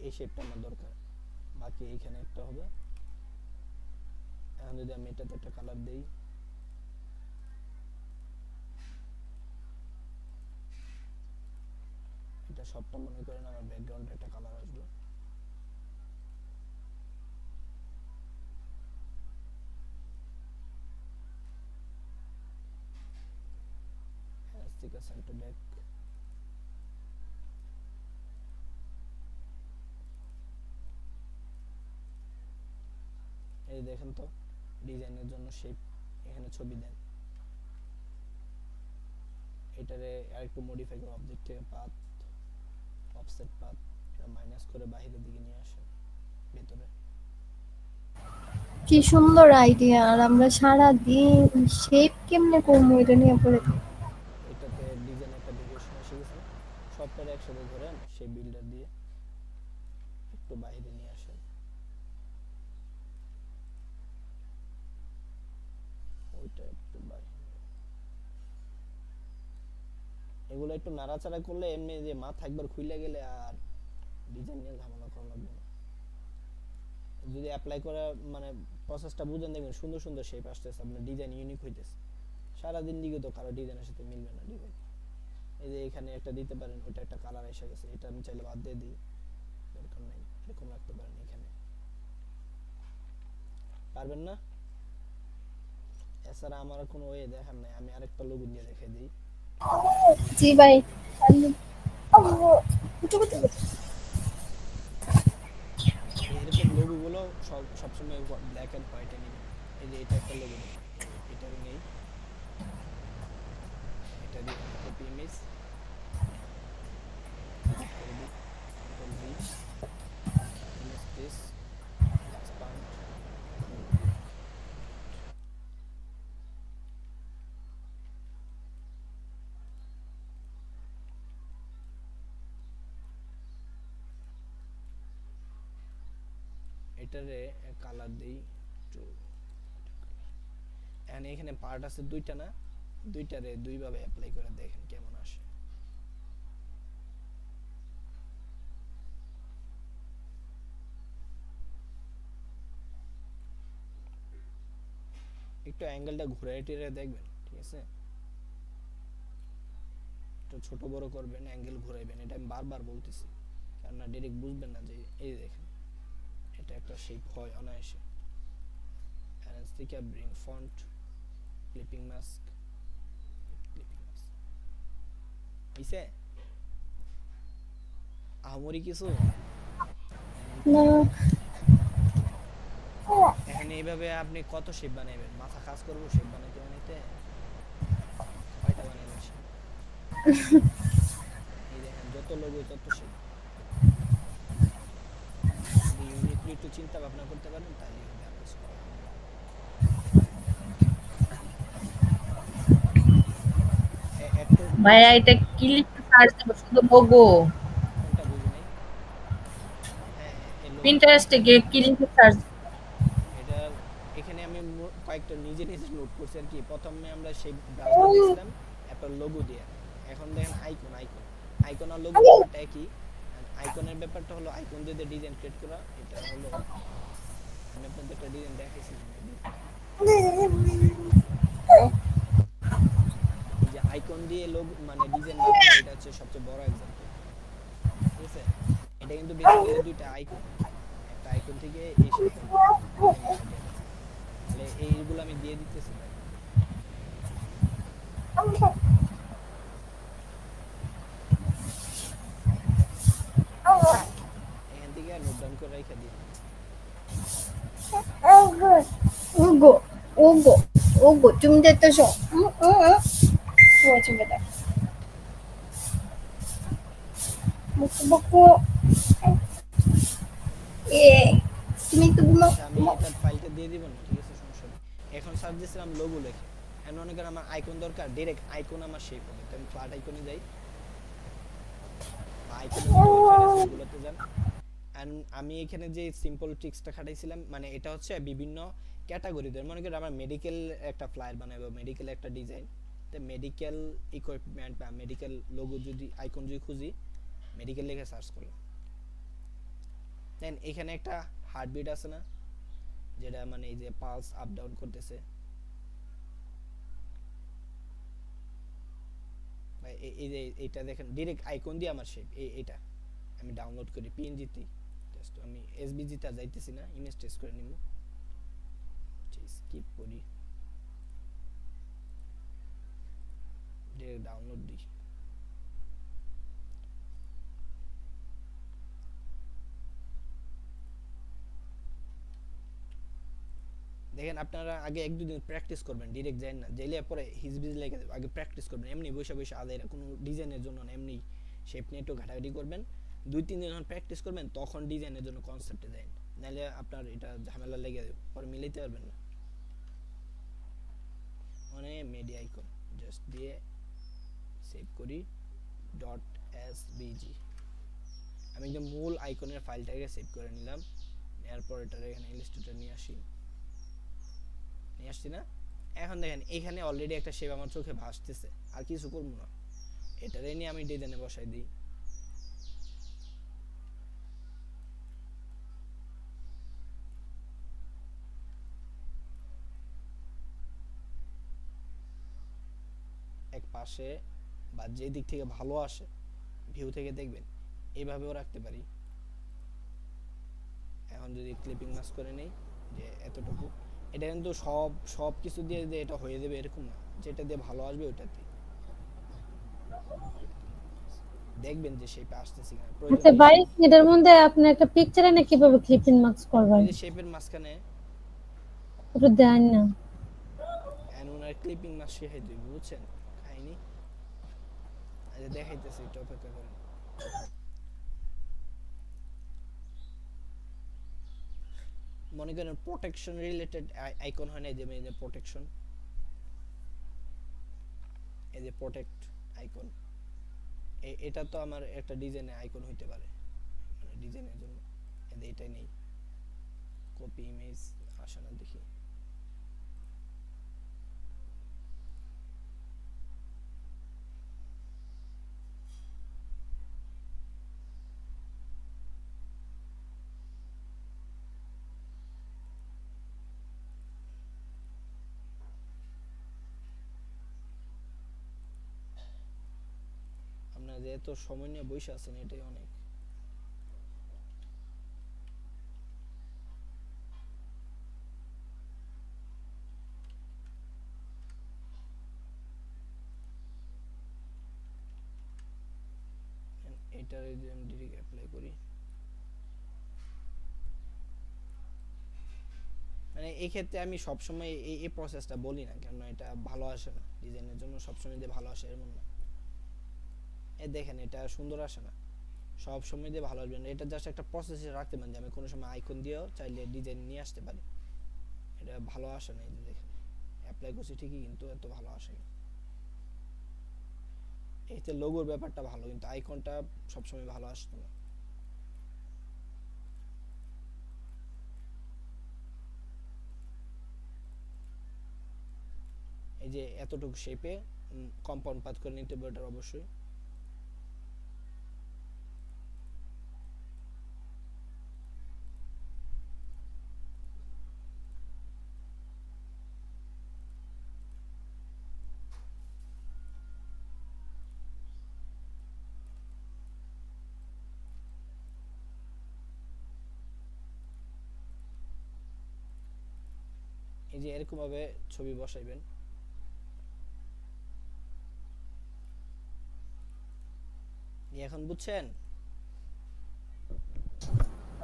এই শেপটা আমার দরকার, বাকি এইখানে একটা হবে। এখন যদি আমি এটাতে একটা কালার দেই, এটা সবটা মনে করেন আমার ব্যাকগ্রাউন্ডে একটা কালার আসবে। stick a center back, এই দেখেন তো ডিজাইনের জন্য শেপ, এখানে ছবি দেন, এটারে আরেকটু মডিফাই করে অবজেক্ট থেকে পাথ, অফসেট পাথ এটা মাইনাস করে বাইরের দিকে নিয়ে আসেন ভেতরে। কি সুন্দর আইডিয়া, আর আমরা সারা দিন শেপ কেমনে করবো এটা নিয়ে পড়ে থাকি। এটাতে ডিজাইন একটা ভেরিয়েশন এসে গেছে, সবটারে একসাথে ধরেন সেই বিল্ডার দিয়ে একটু বাইরে নিয়ে আসেন, ওইটা একটু বাইরে। এগুলো একটু নাড়াচাড়া করলে এমনি যে মাথা একবার খুইলা গেলে আর ডিজাইন নিয়ে ঝামেলা করা লাগবে না। যদি অ্যাপ্লাই করা মানে প্রসেসটা বুঝেন, দেখবেন সুন্দর সুন্দর শেপ আসতেছে, আপনার ডিজাইন ইউনিক হইতেছে। সারাদিন দিকে তো কারো ডিজাইনের সাথে মিলবে না ডিজাইন। এই যে এখানে একটা দিতে পারেন, ওটা একটা কালার এসে গেছে, এটা আমি চাইলে বাদ দিয়ে দিই, দরকার নাই, এরকম রাখতে পারেন। এখানে পারবেন না, এছাড়া আমার কোনো ওয়ে দেখার নাই, আমি আরেকটা লোগো দিয়ে দেখাই দিই। জি ভাই, এরকম লোগো গুলো সবসময় ব্ল্যাক এন্ড হোয়াইটে নেবেন। এই যে এটা একটা লোগো দেখেন, এটা নেই, এটা দিয়ে কপি ইমেজ ডিলিট করে দিই, control V, image place expand. এটারে কালার দেই একটু, এখানে পার্ট আছে দুইটা না, দুইটারে দুই ভাবে অ্যাপ্লাই করে দেখেন কেমন আসে। একটু অ্যাঙ্গেলটা ঘুরাই টিরে দেখবেন, ঠিক আছে? একটু ছোট বড় করবেন, অ্যাঙ্গেল ঘুরাইবেন, এটা আমি বারবার বলতেছি, কারণ না ডাইরেক্ট বুঝবেন না যে এই দেখেন এটা একটা শেপ হয় অনায়াসে। অ্যারেঞ্জ থেকে bring font, clipping mask, clipping mask হইছে আমরি কিছু না এখানে এইভাবে আপনি কত শেপ বানাইবেন, মাথা কাজ করবো শেপ বানাইতে বানাইতে, কয়টা বানাইবেন শেপ? এই দেখেন যত লোগো তত শেপ, যদি ইউনিকলি একটু চিন্তা ভাবনা করতে পারেন তাহলে হবে আর কিছু করার নেই। একটু ভাইয়া এটা কি লিখে সার্চ দেব, শুধু লোগো? কোনটা বুঝি নাই? হ্যাঁ এই লোগো, পিন্টারেস্টে গিয়ে কি লিখে সার্চ? এটা এখানে আমি কয়েকটা নিজে নিজে নোট করছি আর কি। প্রথমে আমরা সেই ব্রাউজার দিয়েছিলাম, এরপর লোগো দিয়ে, এখন দেখেন আইকন, আইকন আর লোগো ব্যাপারটা একই। আইকনের ব্যাপারটা হলো আইকন দিয়ে ডিজাইন ক্রিয়েট করা, এটা হলো আমি আপনাদের একটা ডিজাইন দেখাইছিলাম এই যে আইকন দিয়ে লোগো মানে ডিজাইন বানানো, এটা হচ্ছে সবচেয়ে বড় एग्जांपल, ঠিক আছে? এটা কিন্তু বেসিক্যালি দুইটা আইকন, একটা আইকন থেকে এই শেপটা ডিজাইন আইডিয়া দেয়। তাহলে এইগুলো আমি দিয়ে দিতেছি, দেখেন এখান থেকে নোট ডাউন করে রেখে দিই। 오고 오고 오고 준비됐죠? 뭐 준비돼? 먹고 예. তুমি তো আচ্ছা আমি এটা ফাইলটা দিয়ে দিব না, ঠিক আছে, সমস্যা নেই। এখন সার্চ দিয়েছিলাম লোগো লিখে, এখন মনে করেন আমার আইকন দরকার, ডাইরেক্ট আইকন আমার শেপ হবে, তো আমি ফ্ল্যাট আইকনে যাই, আইকনের ভিতরে প্যারাসাইটগুলোতে যান। এন্ড আমি এখানে যে সিম্পল ট্রিক্সটা খাটাইছিলাম মানে এটা হচ্ছে বিভিন্ন ক্যাটাগরিতে, মনে করেন আমার মেডিকেল একটা ফ্লায়ার বানাবো, মেডিকেল একটা ডিজাইন, তো মেডিকেল ইকুইপমেন্ট বা মেডিকেল লোগো যদি আইকন যদি খুঁজি, মেডিকেল লিখে সার্চ করলাম, দেন এখানে একটা হার্টবিট আছে না, যেটা মানে এই যে পালস আপ ডাউন করতেছে, এই যে এটা দেখেন ডাইরেক্ট আইকন দিয়ে আমার শেপ এইটা আমি ডাউনলোড করি পিএনজি তে, জাস্ট আমি এসবিজি তে যাইতেছি না, ইমেজ টেস্ট করে নিব, স্কিপ করি, ডাইরেক্ট ডাউনলোড দিই। দেখেন আপনারা আগে এক দুই দিন প্র্যাকটিস করবেন, ডাইরেক্ট যাই না, যাইলে পরে হিজবিজ লেগে যাবে, আগে প্র্যাকটিস করবেন, এমনি বসে বসে আদায় কোনো ডিজাইনের জন্য না, এমনি শেপ নিয়ে একটু ঘাটাঘাটি করবেন, দুই তিন দিন যখন প্র্যাকটিস করবেন তখন ডিজাইনের জন্য কনসেপ্টে যাবেন, নাহলে আপনার এটা ঝামেলা লেগে যাবে, পরে মিলাইতে পারবেন না। মানে মিডিয়া আইকন জাস্ট দিয়ে সেভ করি .svg, আমি যে মূল আইকনের ফাইলটাকে সেভ করে নিলাম, এরপর এটা এখানে ইলাস্ট্রেটর নিয়ে আসি না, এখন দেখেন এখানে অলরেডি একটা শেপ আমার চোখে ভাসতেছে, আর কিছু করব না, এটারে নিয়ে আমি ডিজাইনে বসাই দিই। এক পাশে বা যে দিক থেকে ভালো আসে ভিউ থেকে দেখবেন এইভাবেও রাখতে পারি। এখন যদি ক্লিপিং মাস্ক করে নেই যে এতটুকু, এটা কিন্তু সব কিছু দিয়ে যে এটা হয়ে যাবে এরকম না, যেটা দিয়ে ভালো আসবে ওটাতে দেখবেন যে শেপে আসতেছে কিনা। আচ্ছা ভাই, এটার মধ্যে আপনি একটা পিকচার এনে কিভাবে ক্লিপিং মার্কস করবেন? এই যে শেপের মাঝখানে ওটা দেন না, ওনার ক্লিপিং মাস্ক শিখাই দিই, বুঝছেন কাহিনী, আচ্ছা দেখাইতেছি, একটু অপেক্ষা করেন। মনে করেন প্রোটেকশন রিলেটেড আইকন হয় না, এই যে প্রোটেকশন, এই যে প্রোটেক্ট আইকন, এটা তো আমার একটা ডিজাইনের আইকন হইতে পারে, মানে ডিজাইনের জন্য এটাই নেই, কপি ইমেজ আসে না দেখি, আপনারা যে এত সময় নিয়ে বসে আছেন এটাই অনেক। এটার যদি আমি ডিরেক্ট অ্যাপ্লাই করি, মানে এই ক্ষেত্রে আমি সবসময় এই প্রসেসটা বলি না, কারণ এটা ভালো আসে না, ডিজাইনের জন্য সবসময় যে ভালো আসে এমন না। এই দেখেন এটা সুন্দর আসে না, সব সময় দিয়ে ভালো আসবে না, এটা জাস্ট একটা প্রসেসে রাখতে পারেন যে আমি কোনো সময় আইকন দিয়েও চাইলে ডিজাইন নিয়ে আসতে পারি, এটা ভালো আসে না। এই যে দেখেন অ্যাপ্লাই করছি ঠিকই, কিন্তু এত ভালো আসে না। এতে লোগোর ব্যাপারটা ভালো, কিন্তু আইকনটা সবসময় ভালো আসতো না। এই যে এতটুকু শেপে কম্পাউন্ড পাথ করে নিতে হবে, ওটার অবশ্যই এই যে এরকম ভাবে ছবি বসাইবেন। এখন বুঝছেন?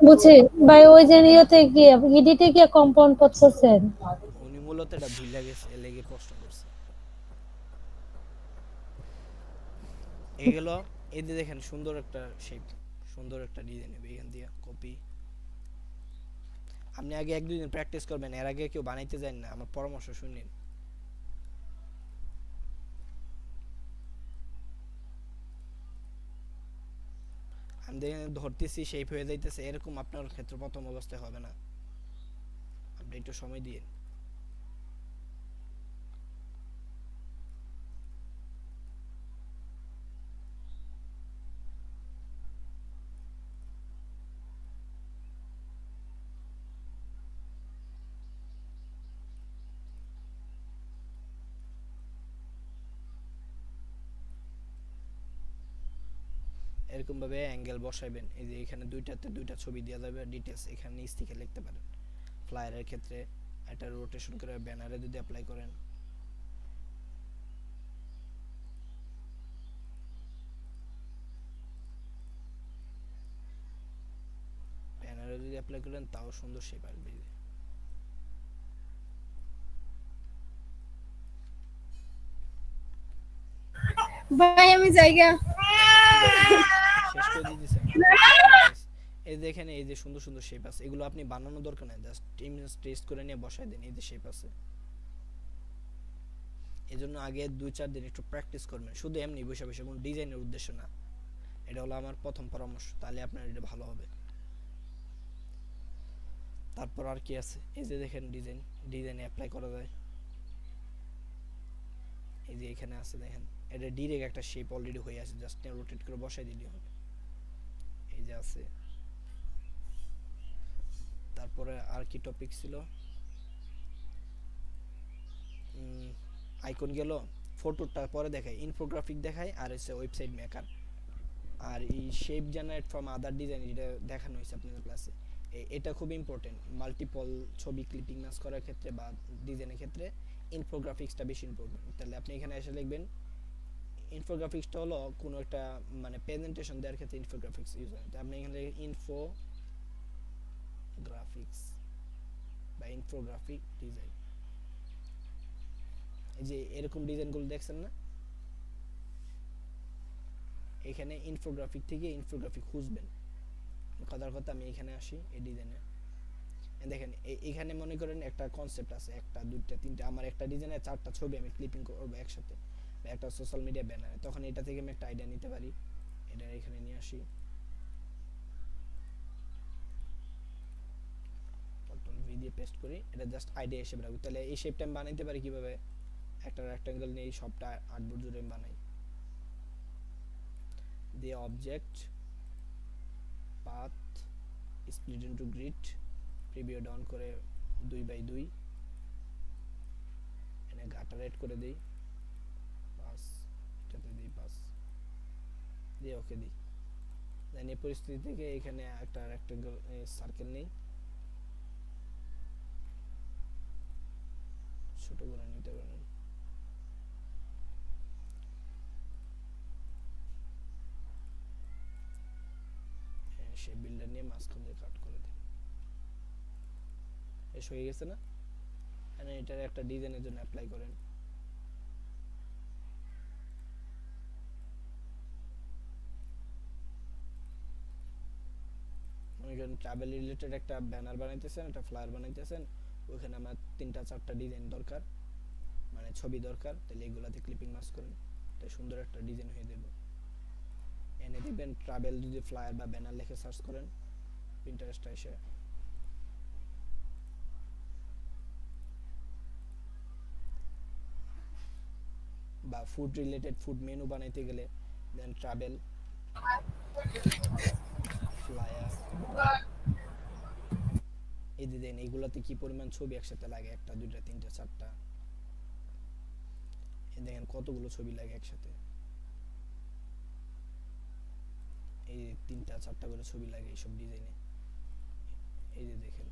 বুঝছি ভাই, ওই যে নিয়তে গিয়ে এডিটে গিয়ে কম্পাউন্ড পাথ করছেন, উনি মূলত এটা ভুল গেছে, লেগে প্রশ্ন করছে এগুলো। এই যে দেখেন সুন্দর একটা শেপ, সুন্দর একটা ডিজাইন হবে, এখান দিয়ে কপি। আপনি আগে এক দুই দিন প্র্যাকটিস করবেন, এর আগে কেউ বানাইতে যান না, আমার পরামর্শ শুনুন। আমি দেখেন ধরতেছি শেপ হয়ে যাইতেছে, এরকম আপনার ক্ষেত্রে প্রথম অবস্থায় হবে না, আপনি একটু সময় দিয়ে। এরকম ভাবে অ্যাঙ্গেল বসাইবেন। এই যে এখানে দুইটাতে দুইটা ছবি দেওয়া যাবে, ডিটেলস এখানে নিচ থেকে লিখতে পারেন। ফ্লায়ারের ক্ষেত্রে এটা রোটেশন করে ব্যানারে যদি অ্যাপ্লাই করেন, ব্যানারে যদি অ্যাপ্লাই করেন তাও সুন্দর শেপ আসবে। ভাই আমি জায়গা শেষ করে দিতেছেন। এই যে এখানে এই যে সুন্দর সুন্দর শেপ আছে, এগুলো আপনি বানানো দরকার নাই, জাস্ট ইমেজ টেস্ট করে নিয়ে বসাই দেন। এই যে শেপ আছে, এজন্য আগে 2-4 দিন একটু প্র্যাকটিস করবেন, শুধু এমনি বসে বসে, কোনো ডিজাইনের উদ্দেশ্য না। এটা হলো আমার প্রথম পরামর্শ, তাহলে আপনার এটা ভালো হবে। তারপর আর কি আছে, এই যে দেখেন ডিজাইনে অ্যাপ্লাই করা যায়। এই যে এখানে আছে দেখেন, এটা ডাইরেক্ট একটা শেপ অলরেডি হয়ে আছে, জাস্ট রোটেট করে বসাই দিলেই হবে। এই যে আছে। তারপরে আর কি টপিক ছিল, আইকন গেল, ফটোটা পরে দেখায়, ইনফোগ্রাফিক দেখায়, আর হচ্ছে ওয়েবসাইট মেকার, আর এই shape generate from other design যেটা দেখানো হয়েছে আপনাদের ক্লাসে। এটা খুব ইম্পর্টেন্ট মাল্টিপল ছবি ক্লিপিং ম্যাচ করার ক্ষেত্রে বা ডিজাইনের ক্ষেত্রে ইনফোগ্রাফিক্সটা বেশি ইম্পর্টেন্ট। তাহলে আপনি এখানে এসে লিখবেন ইনফোগ্রাফিক্সটা হলো কোনো একটা মানে প্রেজেন্টেশন দেওয়ার ক্ষেত্রে ইনফোগ্রাফিক্স ইউজ হয়। আপনি এখানে ইনফোগ্রাফিক্স বা ইনফোগ্রাফিক ডিজাইন, এই যে এরকম ডিজাইনগুলো দেখছেন না, এখানে ইনফোগ্রাফিক থেকে ইনফোগ্রাফিক খুঁজবেন। কথার কথা আমি এখানে আসি, এই ডিজাইনে দেখেন, এখানে মনে করেন একটা কনসেপ্ট আছে, একটা দুইটা তিনটা, আমার একটা ডিজাইনে 4টা ছবি আমি ক্লিপিং করব একসাথে, বা একটা সোশ্যাল মিডিয়া ব্যানারে, তখন এটা থেকে আমি একটা আইডিয়া নিতে পারি। এটা এখানে নিয়ে আসি, কন্ট্রোল ভি দিয়ে পেস্ট করি, এটা জাস্ট আইডিয়া হিসেবে রাখবো। তাহলে এই শেপটা আমি বানাইতে পারি কিভাবে, একটা রেক্টাঙ্গেল নিয়ে সবটা আর্টবোর্ড জুড়ে বানাই, দিয়ে object path split into grid, preview down করে 2x2, এনে গাটা রেড করে দেই 5, এটাতে দিই 5, দিয়ে ওকে দিই। দেন এই পরিস্থিতি থেকে এখানে একটা রেক্টাঙ্গেল সার্কেল নেই, ছোট করে নিতে পারেন। শেপ বিল্ডার নিয়ে মাঝখান দিয়ে কাট করে দিই, এস হয়ে গেছে না। এটার একটা ডিজাইনের জন্য অ্যাপ্লাই করেন, মনে করেন ট্রাভেল রিলেটেড একটা ব্যানার বানাইতেছেন, একটা ফ্লায়ার বানাইতেছেন, ওইখানে আমার 3-4টা ডিজাইন দরকার, মানে ছবি দরকার, তাহলে এগুলাতে ক্লিপিং মাস করেন, তাই সুন্দর একটা ডিজাইন হয়ে যাবে। এনে দিবেন ট্রাভেল, যদি ফ্লায়ার বা ব্যানার লিখে সার্চ করেন পিন্টারেস্টে এসে, বা ফুড রিলেটেড ফুড মেনু বানাইতে গেলে দেন ট্রাভেল ফ্লায়ার, এই যে দেন এইগুলাতে কি পরিমাণ ছবি একসাথে লাগে, 1টা 2টা 3টা 4টা, এই দেখেন কতগুলো ছবি লাগে একসাথে, এই 3টা 4টা করে ছবি লাগে এইসব ডিজাইনে। এই যে দেখেন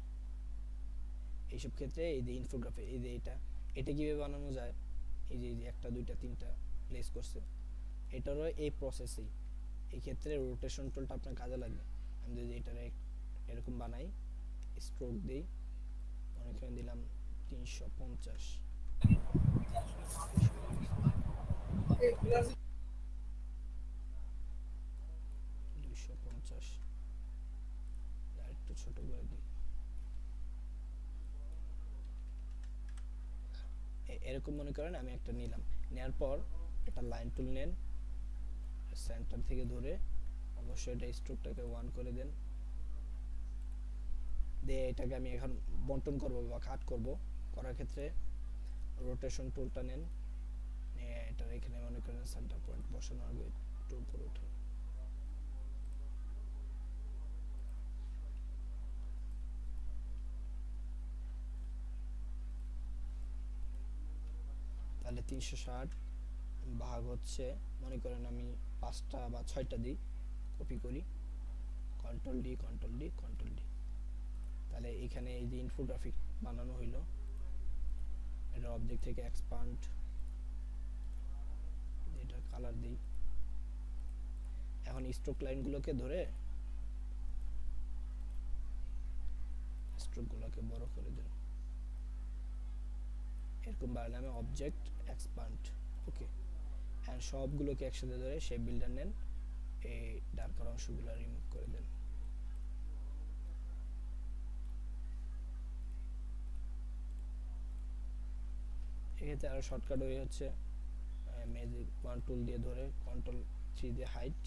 এইসব ক্ষেত্রে এই যে ইনফোগ্রাফি, এই যে এটা কিভাবে বানানো যায়, এই যে 1টা 2টা 3টা প্লেস করছে, এটারও এই প্রসেসেই, এই ক্ষেত্রে রোটেশন টুলটা আপনার কাজে লাগবে। আমি যদি এটা এরকম বানাই, স্ট্রোক দেই, অনেকখানে দিলাম 350, 250, আর একটু ছোট করে দিই। এরকম মনে করেন আমি একটা নিলাম, নেওয়ার পর একটা লাইন টুল নেন, সেন্টার থেকে ধরে অবশ্যই এটা স্ট্রোকটাকে 1 করে দেন। দিয়ে এটাকে আমি এখন বন্টন করব বা কাট করব। করার ক্ষেত্রে রোটেশন টুলটা নেন, এটা এখানে মনে করেন সেন্টার পয়েন্ট বসানোর আগে একটু উপরে উঠে তাহলে 360 ভাগ হচ্ছে, মনে করেন আমি 5টা বা 6টা দিই, কপি করি, control D control D control D. তাহলে এখানে এই যে ইনফোগ্রাফিক বানানো হইলো, এটা অবজেক্ট থেকে এক্সপান্ড, এটা কালার দিই। এখন স্ট্রোক লাইনগুলোকে ধরে স্ট্রোকগুলোকে বড় করে দেন, এরকম বাড়লে আমি অবজেক্ট এক্সপান্ড, ওকে। এন্ড সবগুলোকে একসাথে ধরে শেপ বিল্ডার নেন, এই ডার্কার অংশগুলো রিমুভ করে দেন। এক্ষেত্রে আরো শর্টকাট ওয়ে হচ্ছে ম্যাজিক 1 টুল দিয়ে ধরে কন্ট্রোল 3 দিয়ে হাইট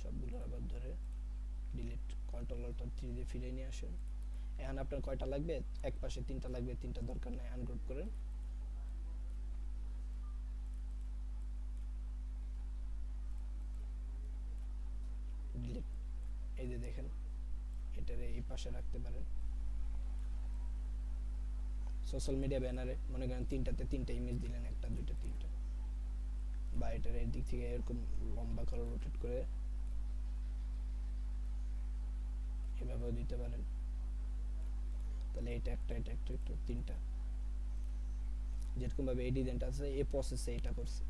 সবগুলো আবার ধরে ডিলিট, কন্ট্রোল অল্ট 3 দিয়ে ফিরিয়ে নিয়ে আসেন। এখন আপনার কয়টা লাগবে, এক পাশে 3টা লাগবে, 3টা দরকার নাই, আনগ্রুপ করেন। ডিলিট, এই যে দেখেন এটারে এই পাশে রাখতে পারেন। সোশ্যাল মিডিয়া ব্যানারে মনে করেন 3টাতে 3টা ইমেজ দিলেন, 1টা 2টা 3টা, বা এটার এই দিক থেকে এরকম লম্বা করে রোটেট করে এভাবে দিতে পারেন। তাহলে এটা একটা, এটা একটা, এটা 3টা, যেরকম ভাবে এই ডিজাইনটা আছে এই প্রসেসে এটা করছে।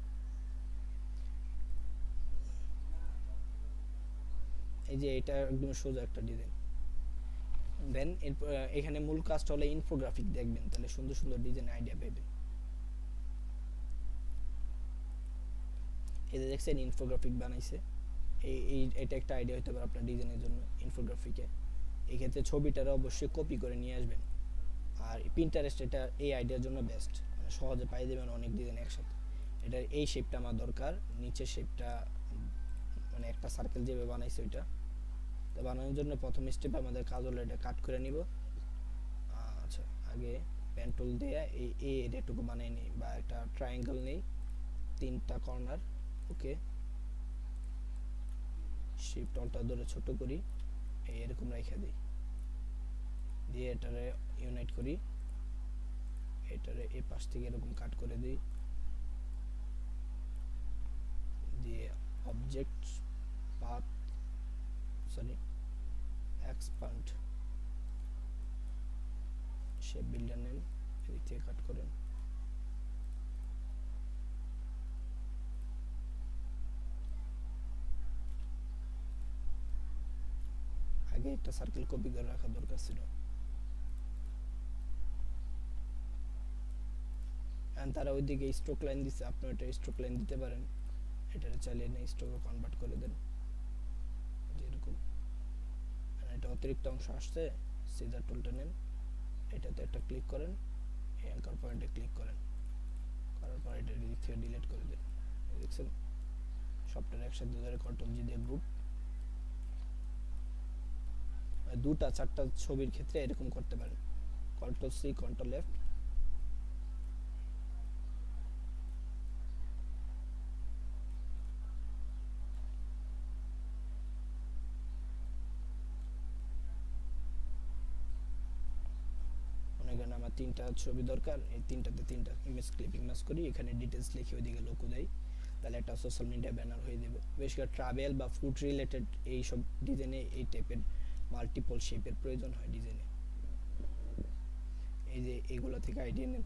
এই যে এটা একদম সোজা একটা ডিজাইন। দেন এখানে মূল কাজটা হলো ইনফোগ্রাফিক দেখবেন, তাহলে সুন্দর সুন্দর ডিজাইন আইডিয়া পাবেন। এই যে দেখছেন ইনফোগ্রাফিক বানাইছে, এই এটা একটা আইডিয়া হতে পারে আপনার ডিজাইনের জন্য ইনফোগ্রাফিকে। এই ক্ষেত্রে ছবিটারে অবশ্যই কপি করে নিয়ে আসবেন। আর পিন্টারেস্ট এটা এই আইডিয়ার জন্য বেস্ট, মানে সহজে পাই দেবেন অনেক ডিজাইন একসাথে। এটার এই শেপটা আমার দরকার, নিচের শেপটা মানে একটা সার্কেল যেভাবে বানাইছে ওইটা। তো বানানোর জন্য প্রথম স্টেপে আমাদের কাজ হলো এটা কাট করে নিব। আচ্ছা, আগে পেন টুল দিয়ে এই এরিয়াটুকু বানিয়ে নিই, বা একটা ট্রায়াঙ্গেল নেই, 3টা কর্নার, ওকে। শিফট অল্টার ধরে ছোট করি, এরকম রেখে দিই, দিয়ে এটারে ইউনাইট করি, এটারে এই পাশ থেকে এরকম কাট করে দিই, দিয়ে object path expand shape builder নেন, এদিক থেকে কাট করেন। আগে একটা সার্কেল কপি করে রাখা দরকার ছিল। এন্ড তারা ওইদিকে স্ট্রোক লাইন দিচ্ছে, আপনি এটা স্ট্রোক লাইন দিতে পারেন, এটা চালিয়ে নিয়ে স্ট্রোকে কনভার্ট করে দেন যেরকম। এটা অতিরিক্ত অংশ আসছে, সিজার টুলটা নেন, এটাতে একটা ক্লিক করেন, এই অ্যাঙ্কার পয়েন্টে ক্লিক করেন, করার পর এটা দিক থেকে ডিলিট করে দেন। দেখছেন সবটার একসাথে ধরে কন্ট্রোল জি দিয়ে গ্রুপ। 2টা 4টা ছবির ক্ষেত্রে এরকম করতে পারেন, কন্ট্রোল সি কন্ট্রোল লেফট, আমার 3টা ছবি দরকার, এই 3টাতে 3টা ইমেজ ক্লিপিং ম্যাচ করি, এখানে ডিটেইলস লিখে ওইদিকে লোগো দেই, তাহলে একটা সোশ্যাল মিডিয়া ব্যানার হয়ে যাবে। বেশ করে ট্রাভেল বা ফুড রিলেটেড এই সব ডিজাইনে এই টাইপের মাল্টিপল শেপের প্রয়োজন হয় ডিজাইনে। এই যে এগুলো থেকে আইডিয়া নেন,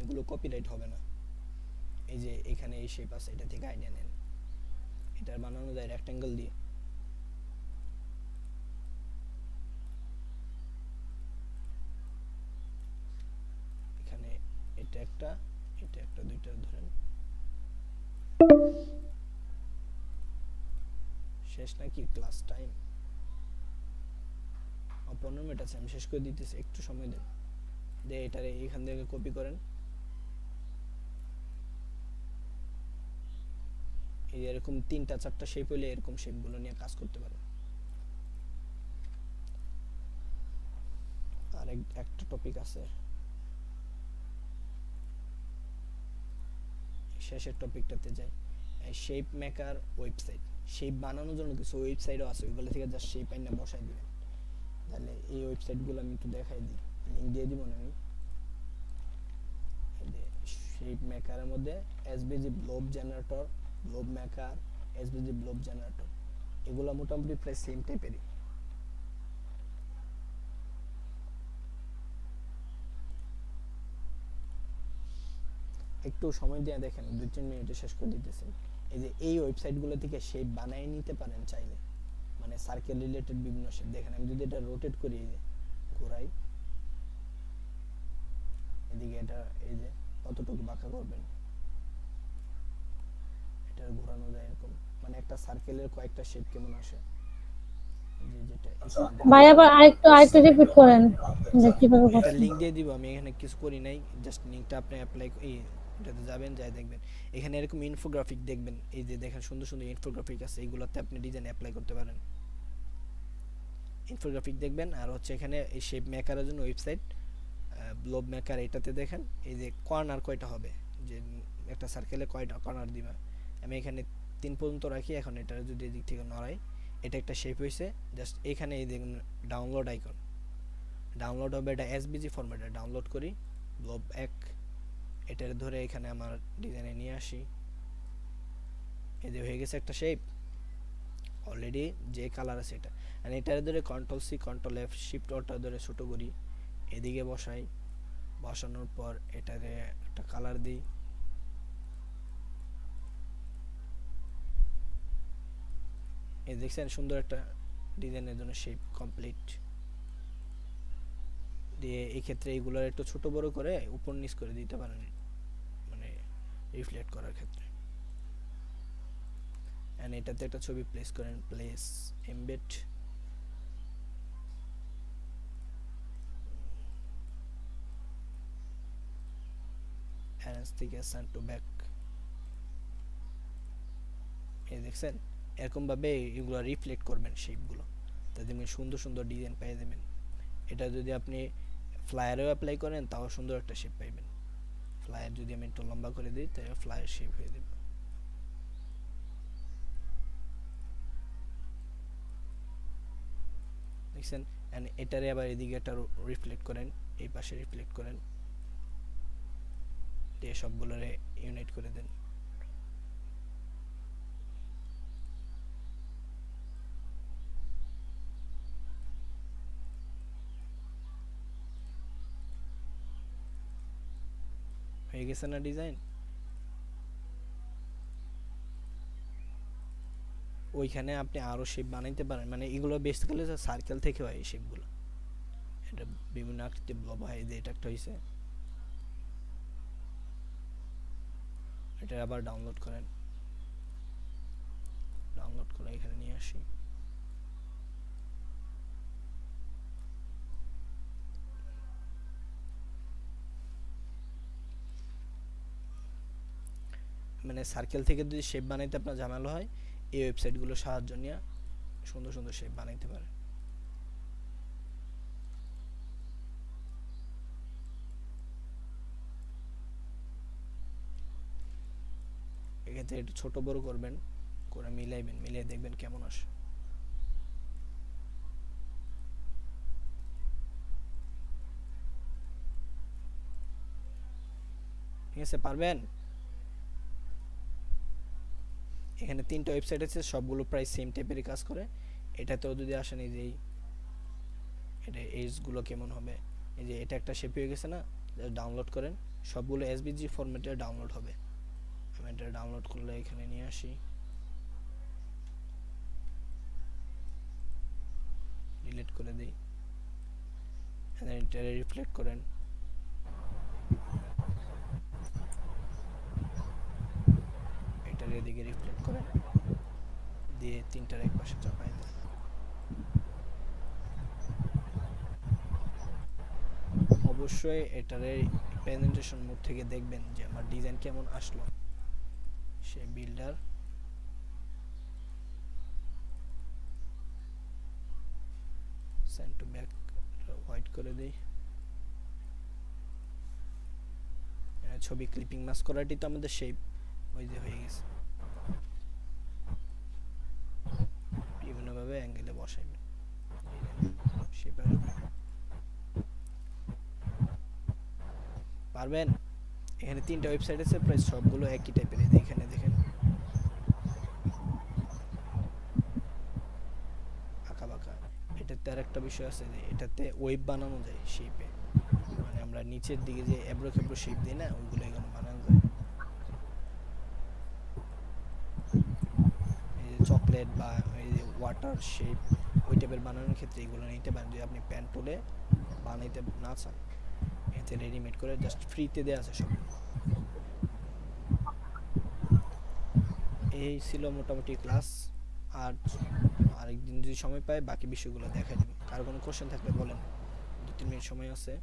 এগুলো কপিরাইট হবে না। এই যে এখানে এই শেপ আছে, এটা থেকে আইডিয়া নেন, এটা বানানো যায় রেক্ট্যাঙ্গেল দিয়ে। এখানে এটা একটা, এটা একটা, 2টা ধরেন। শেষ নাকি ক্লাস টাইম? 15 মিনিট আছে, আমি শেষ করে দিতেছি, একটু সময় দেন। দিয়ে এটারে এখান থেকে কপি করেন, এই এরকম 3টা 4টা শেপ হলে এরকম শেপগুলো নিয়ে কাজ করতে পারবেন। আর একটা টপিক আছে, শেষের টপিকটাতে যাই। শেপ মেকার ওয়েবসাইট, শেপ বানানোর জন্য কিছু ওয়েবসাইটও আছে, ওইগুলো থেকে জাস্ট শেপ আইনা বসাই দিবেন। তাহলে এই ওয়েবসাইটগুলো আমি একটু দেখাই দিই, লিংক দিয়ে দিব না আমি। এই যে শেপ মেকারের মধ্যে SVG blob generator, blob maker, SVG blob generator, এগুলো মোটামুটি প্রায় সেম টাইপেরই। একটু সময় দিয়ে দেখেন, 2-3 মিনিটে শেষ করে দিতেছি। এই যে এই ওয়েবসাইটগুলো থেকে শেপ বানিয়ে নিতে পারেন চাইলে, মানে সার্কেল রিলেটেড বিভিন্ন শেপ। দেখেন আমি যদি এটা রোটেট করি, এই যে ঘোরাই, এদিকে এটা এই যে কতটুকু বাঁকা করবেন, এটা ঘোরানো যায় এরকম, মানে একটা সার্কেলের কয়েকটা শেপ কেমন আসে। যে যেটা ভাই আবার আরেকটু রিপিট করেন যে কিভাবে এটা করছেন। লিংক দিয়ে দিব আমি, এখানে কিছু করি নাই, জাস্ট লিংকটা আপনি অ্যাপ্লাই এটাতে যাবেন, যাই দেখবেন এখানে এরকম ইনফোগ্রাফিক দেখবেন। এই যে দেখেন সুন্দর সুন্দর ইনফোগ্রাফিক আছে, এইগুলোতে আপনি ডিজাইন অ্যাপ্লাই করতে পারেন। ইনফোগ্রাফিক দেখবেন। আর হচ্ছে এখানে এই শেপ মেকারের জন্য ওয়েবসাইট ব্লব মেকার, এটাতে দেখেন এই যে কর্নার কয়টা হবে, যে একটা সার্কেলে কয়টা কর্নার দিবা। আমি এখানে 3 পর্যন্ত রাখি। এখন এটা যদি এদিক থেকে নড়াই, এটা একটা শেপ হয়েছে। জাস্ট এখানে এই দেখুন ডাউনলোড আইকন, ডাউনলোড হবে, এটা এসভিজি ফরম্যাটে ডাউনলোড করি, ব্লব 1 এটার ধরে এখানে আমার ডিজাইনে নিয়ে আসি। এই যে হয়ে গেছে একটা শেপ অলরেডি, যে কালার আছে এটা। আর এটার ধরে control C control F shift alt ধরে ছোট করি, এদিকে বসাই, বসানোর পর এটারে একটা কালার দিই। এই দেখছেন সুন্দর একটা ডিজাইনের জন্য শেপ কমপ্লিট। দিয়ে এই ক্ষেত্রে এইগুলোর একটু ছোট বড় করে উপর নিচ করে দিতে পারেন, মানে রিফ্লেক্ট করার ক্ষেত্রে। এন্ড এটাতে একটা ছবি প্লেস করেন, প্লেস এমবেড, অ্যারেঞ্জ থেকে সেন্ড টু ব্যাক। এই দেখছেন এরকম ভাবে এগুলো রিফ্লেক্ট করবেন শেপগুলো, তাতে আপনি সুন্দর সুন্দর ডিজাইন পেয়ে যাবেন। এটা যদি আপনি ফ্লায়ারেও অ্যাপ্লাই করেন তাও সুন্দর একটা শেপ পাইবেন। ফ্লায়ার যদি আমি একটু লম্বা করে দিই তাহলে ফ্লায়ার শেপ হয়ে যাবে। দেখছেন, এন্ড এটারে আবার এদিকে একটা রিফ্লেক্ট করেন, এই পাশে রিফ্লেক্ট করেন, দিয়ে সবগুলোরে ইউনাইট করে দেন। হয়ে গেছে না ডিজাইন? ওইখানে আপনি আরো শেপ বানাইতে পারেন, মানে এগুলো বেসিক্যালি সার্কেল থেকে হয় এই শেপগুলো। এটা বিভিন্ন আকৃতির ব্লব হয়, যে এটা একটা হইছে। এটা আবার ডাউনলোড করেন, ডাউনলোড করে এখানে নিয়ে আসি। মানে সার্কেল থেকে যদি শেপ বানাইতে আপনার ঝামেলা হয়, এই ওয়েবসাইটগুলো সাহায্য নিয়ে সুন্দর সুন্দর শেপ বানাইতে পারেন। এক্ষেত্রে একটু ছোট বড় করবেন, করে মিলাইবেন, মিলিয়ে দেখবেন কেমন আসে। ঠিক আছে, পারবেন? এখানে 3টা ওয়েবসাইট আছে, সবগুলো প্রায় সেম টাইপেরই কাজ করে। এটাতেও যদি আসেন, এই যে এটা এজগুলো কেমন হবে, এই যে এটা একটা শেপ হয়ে গেছে না, ডাউনলোড করেন, সবগুলো এসভিজি ফরম্যাটে ডাউনলোড হবে। আমি এটা ডাউনলোড করলে এখানে নিয়ে আসি, ডিলিট করে দেই, এটা রিফ্লেক্ট করেন, এটার এদিকে রিফ্লেক্ট করেন, দিয়ে 3টার এক পাশে চাপাই দেন। অবশ্যই এটারে প্রেজেন্টেশন মোড থেকে দেখবেন যে আমার ডিজাইন কেমন আসলো। সেই builder send to back white করে দেই। ছবি ক্লিপিং মাস্ক করাটি তো আমাদের শেপ ওই যে হয়ে গেছে। বিভিন্নভাবে অ্যাঙ্গেলে বসাইবেন শেপ আসবে। পারবেন? এখানে 3টা ওয়েবসাইট আছে, প্রায় সবগুলো একই টাইপের। এখানে দেখেন আঁকা বাঁকা। এটাতে আর একটা বিষয় আছে যে এটাতে ওয়েব বানানো যায় শেপে, মানে আমরা নিচের দিকে যে এবড়ো খেবড়ো শেপ দিই না, ওইগুলো এখানে বানানো যায়। এই যে চকলেট বা এই যে ওয়াটার শেপ ওই টাইপের বানানোর ক্ষেত্রে এগুলো নিতে পারেন। যদি আপনি প্যান টুলে বানাইতে না চান, এতে রেডিমেড করে জাস্ট ফ্রিতে দেওয়া আছে সব। এই ছিল মোটামুটি ক্লাস। আর আরেকদিন যদি সময় পাই বাকি বিষয়গুলো দেখাই দেবো। কার কোনো কোশ্চেন থাকলে বলেন, 2-3 মিনিট সময় আছে।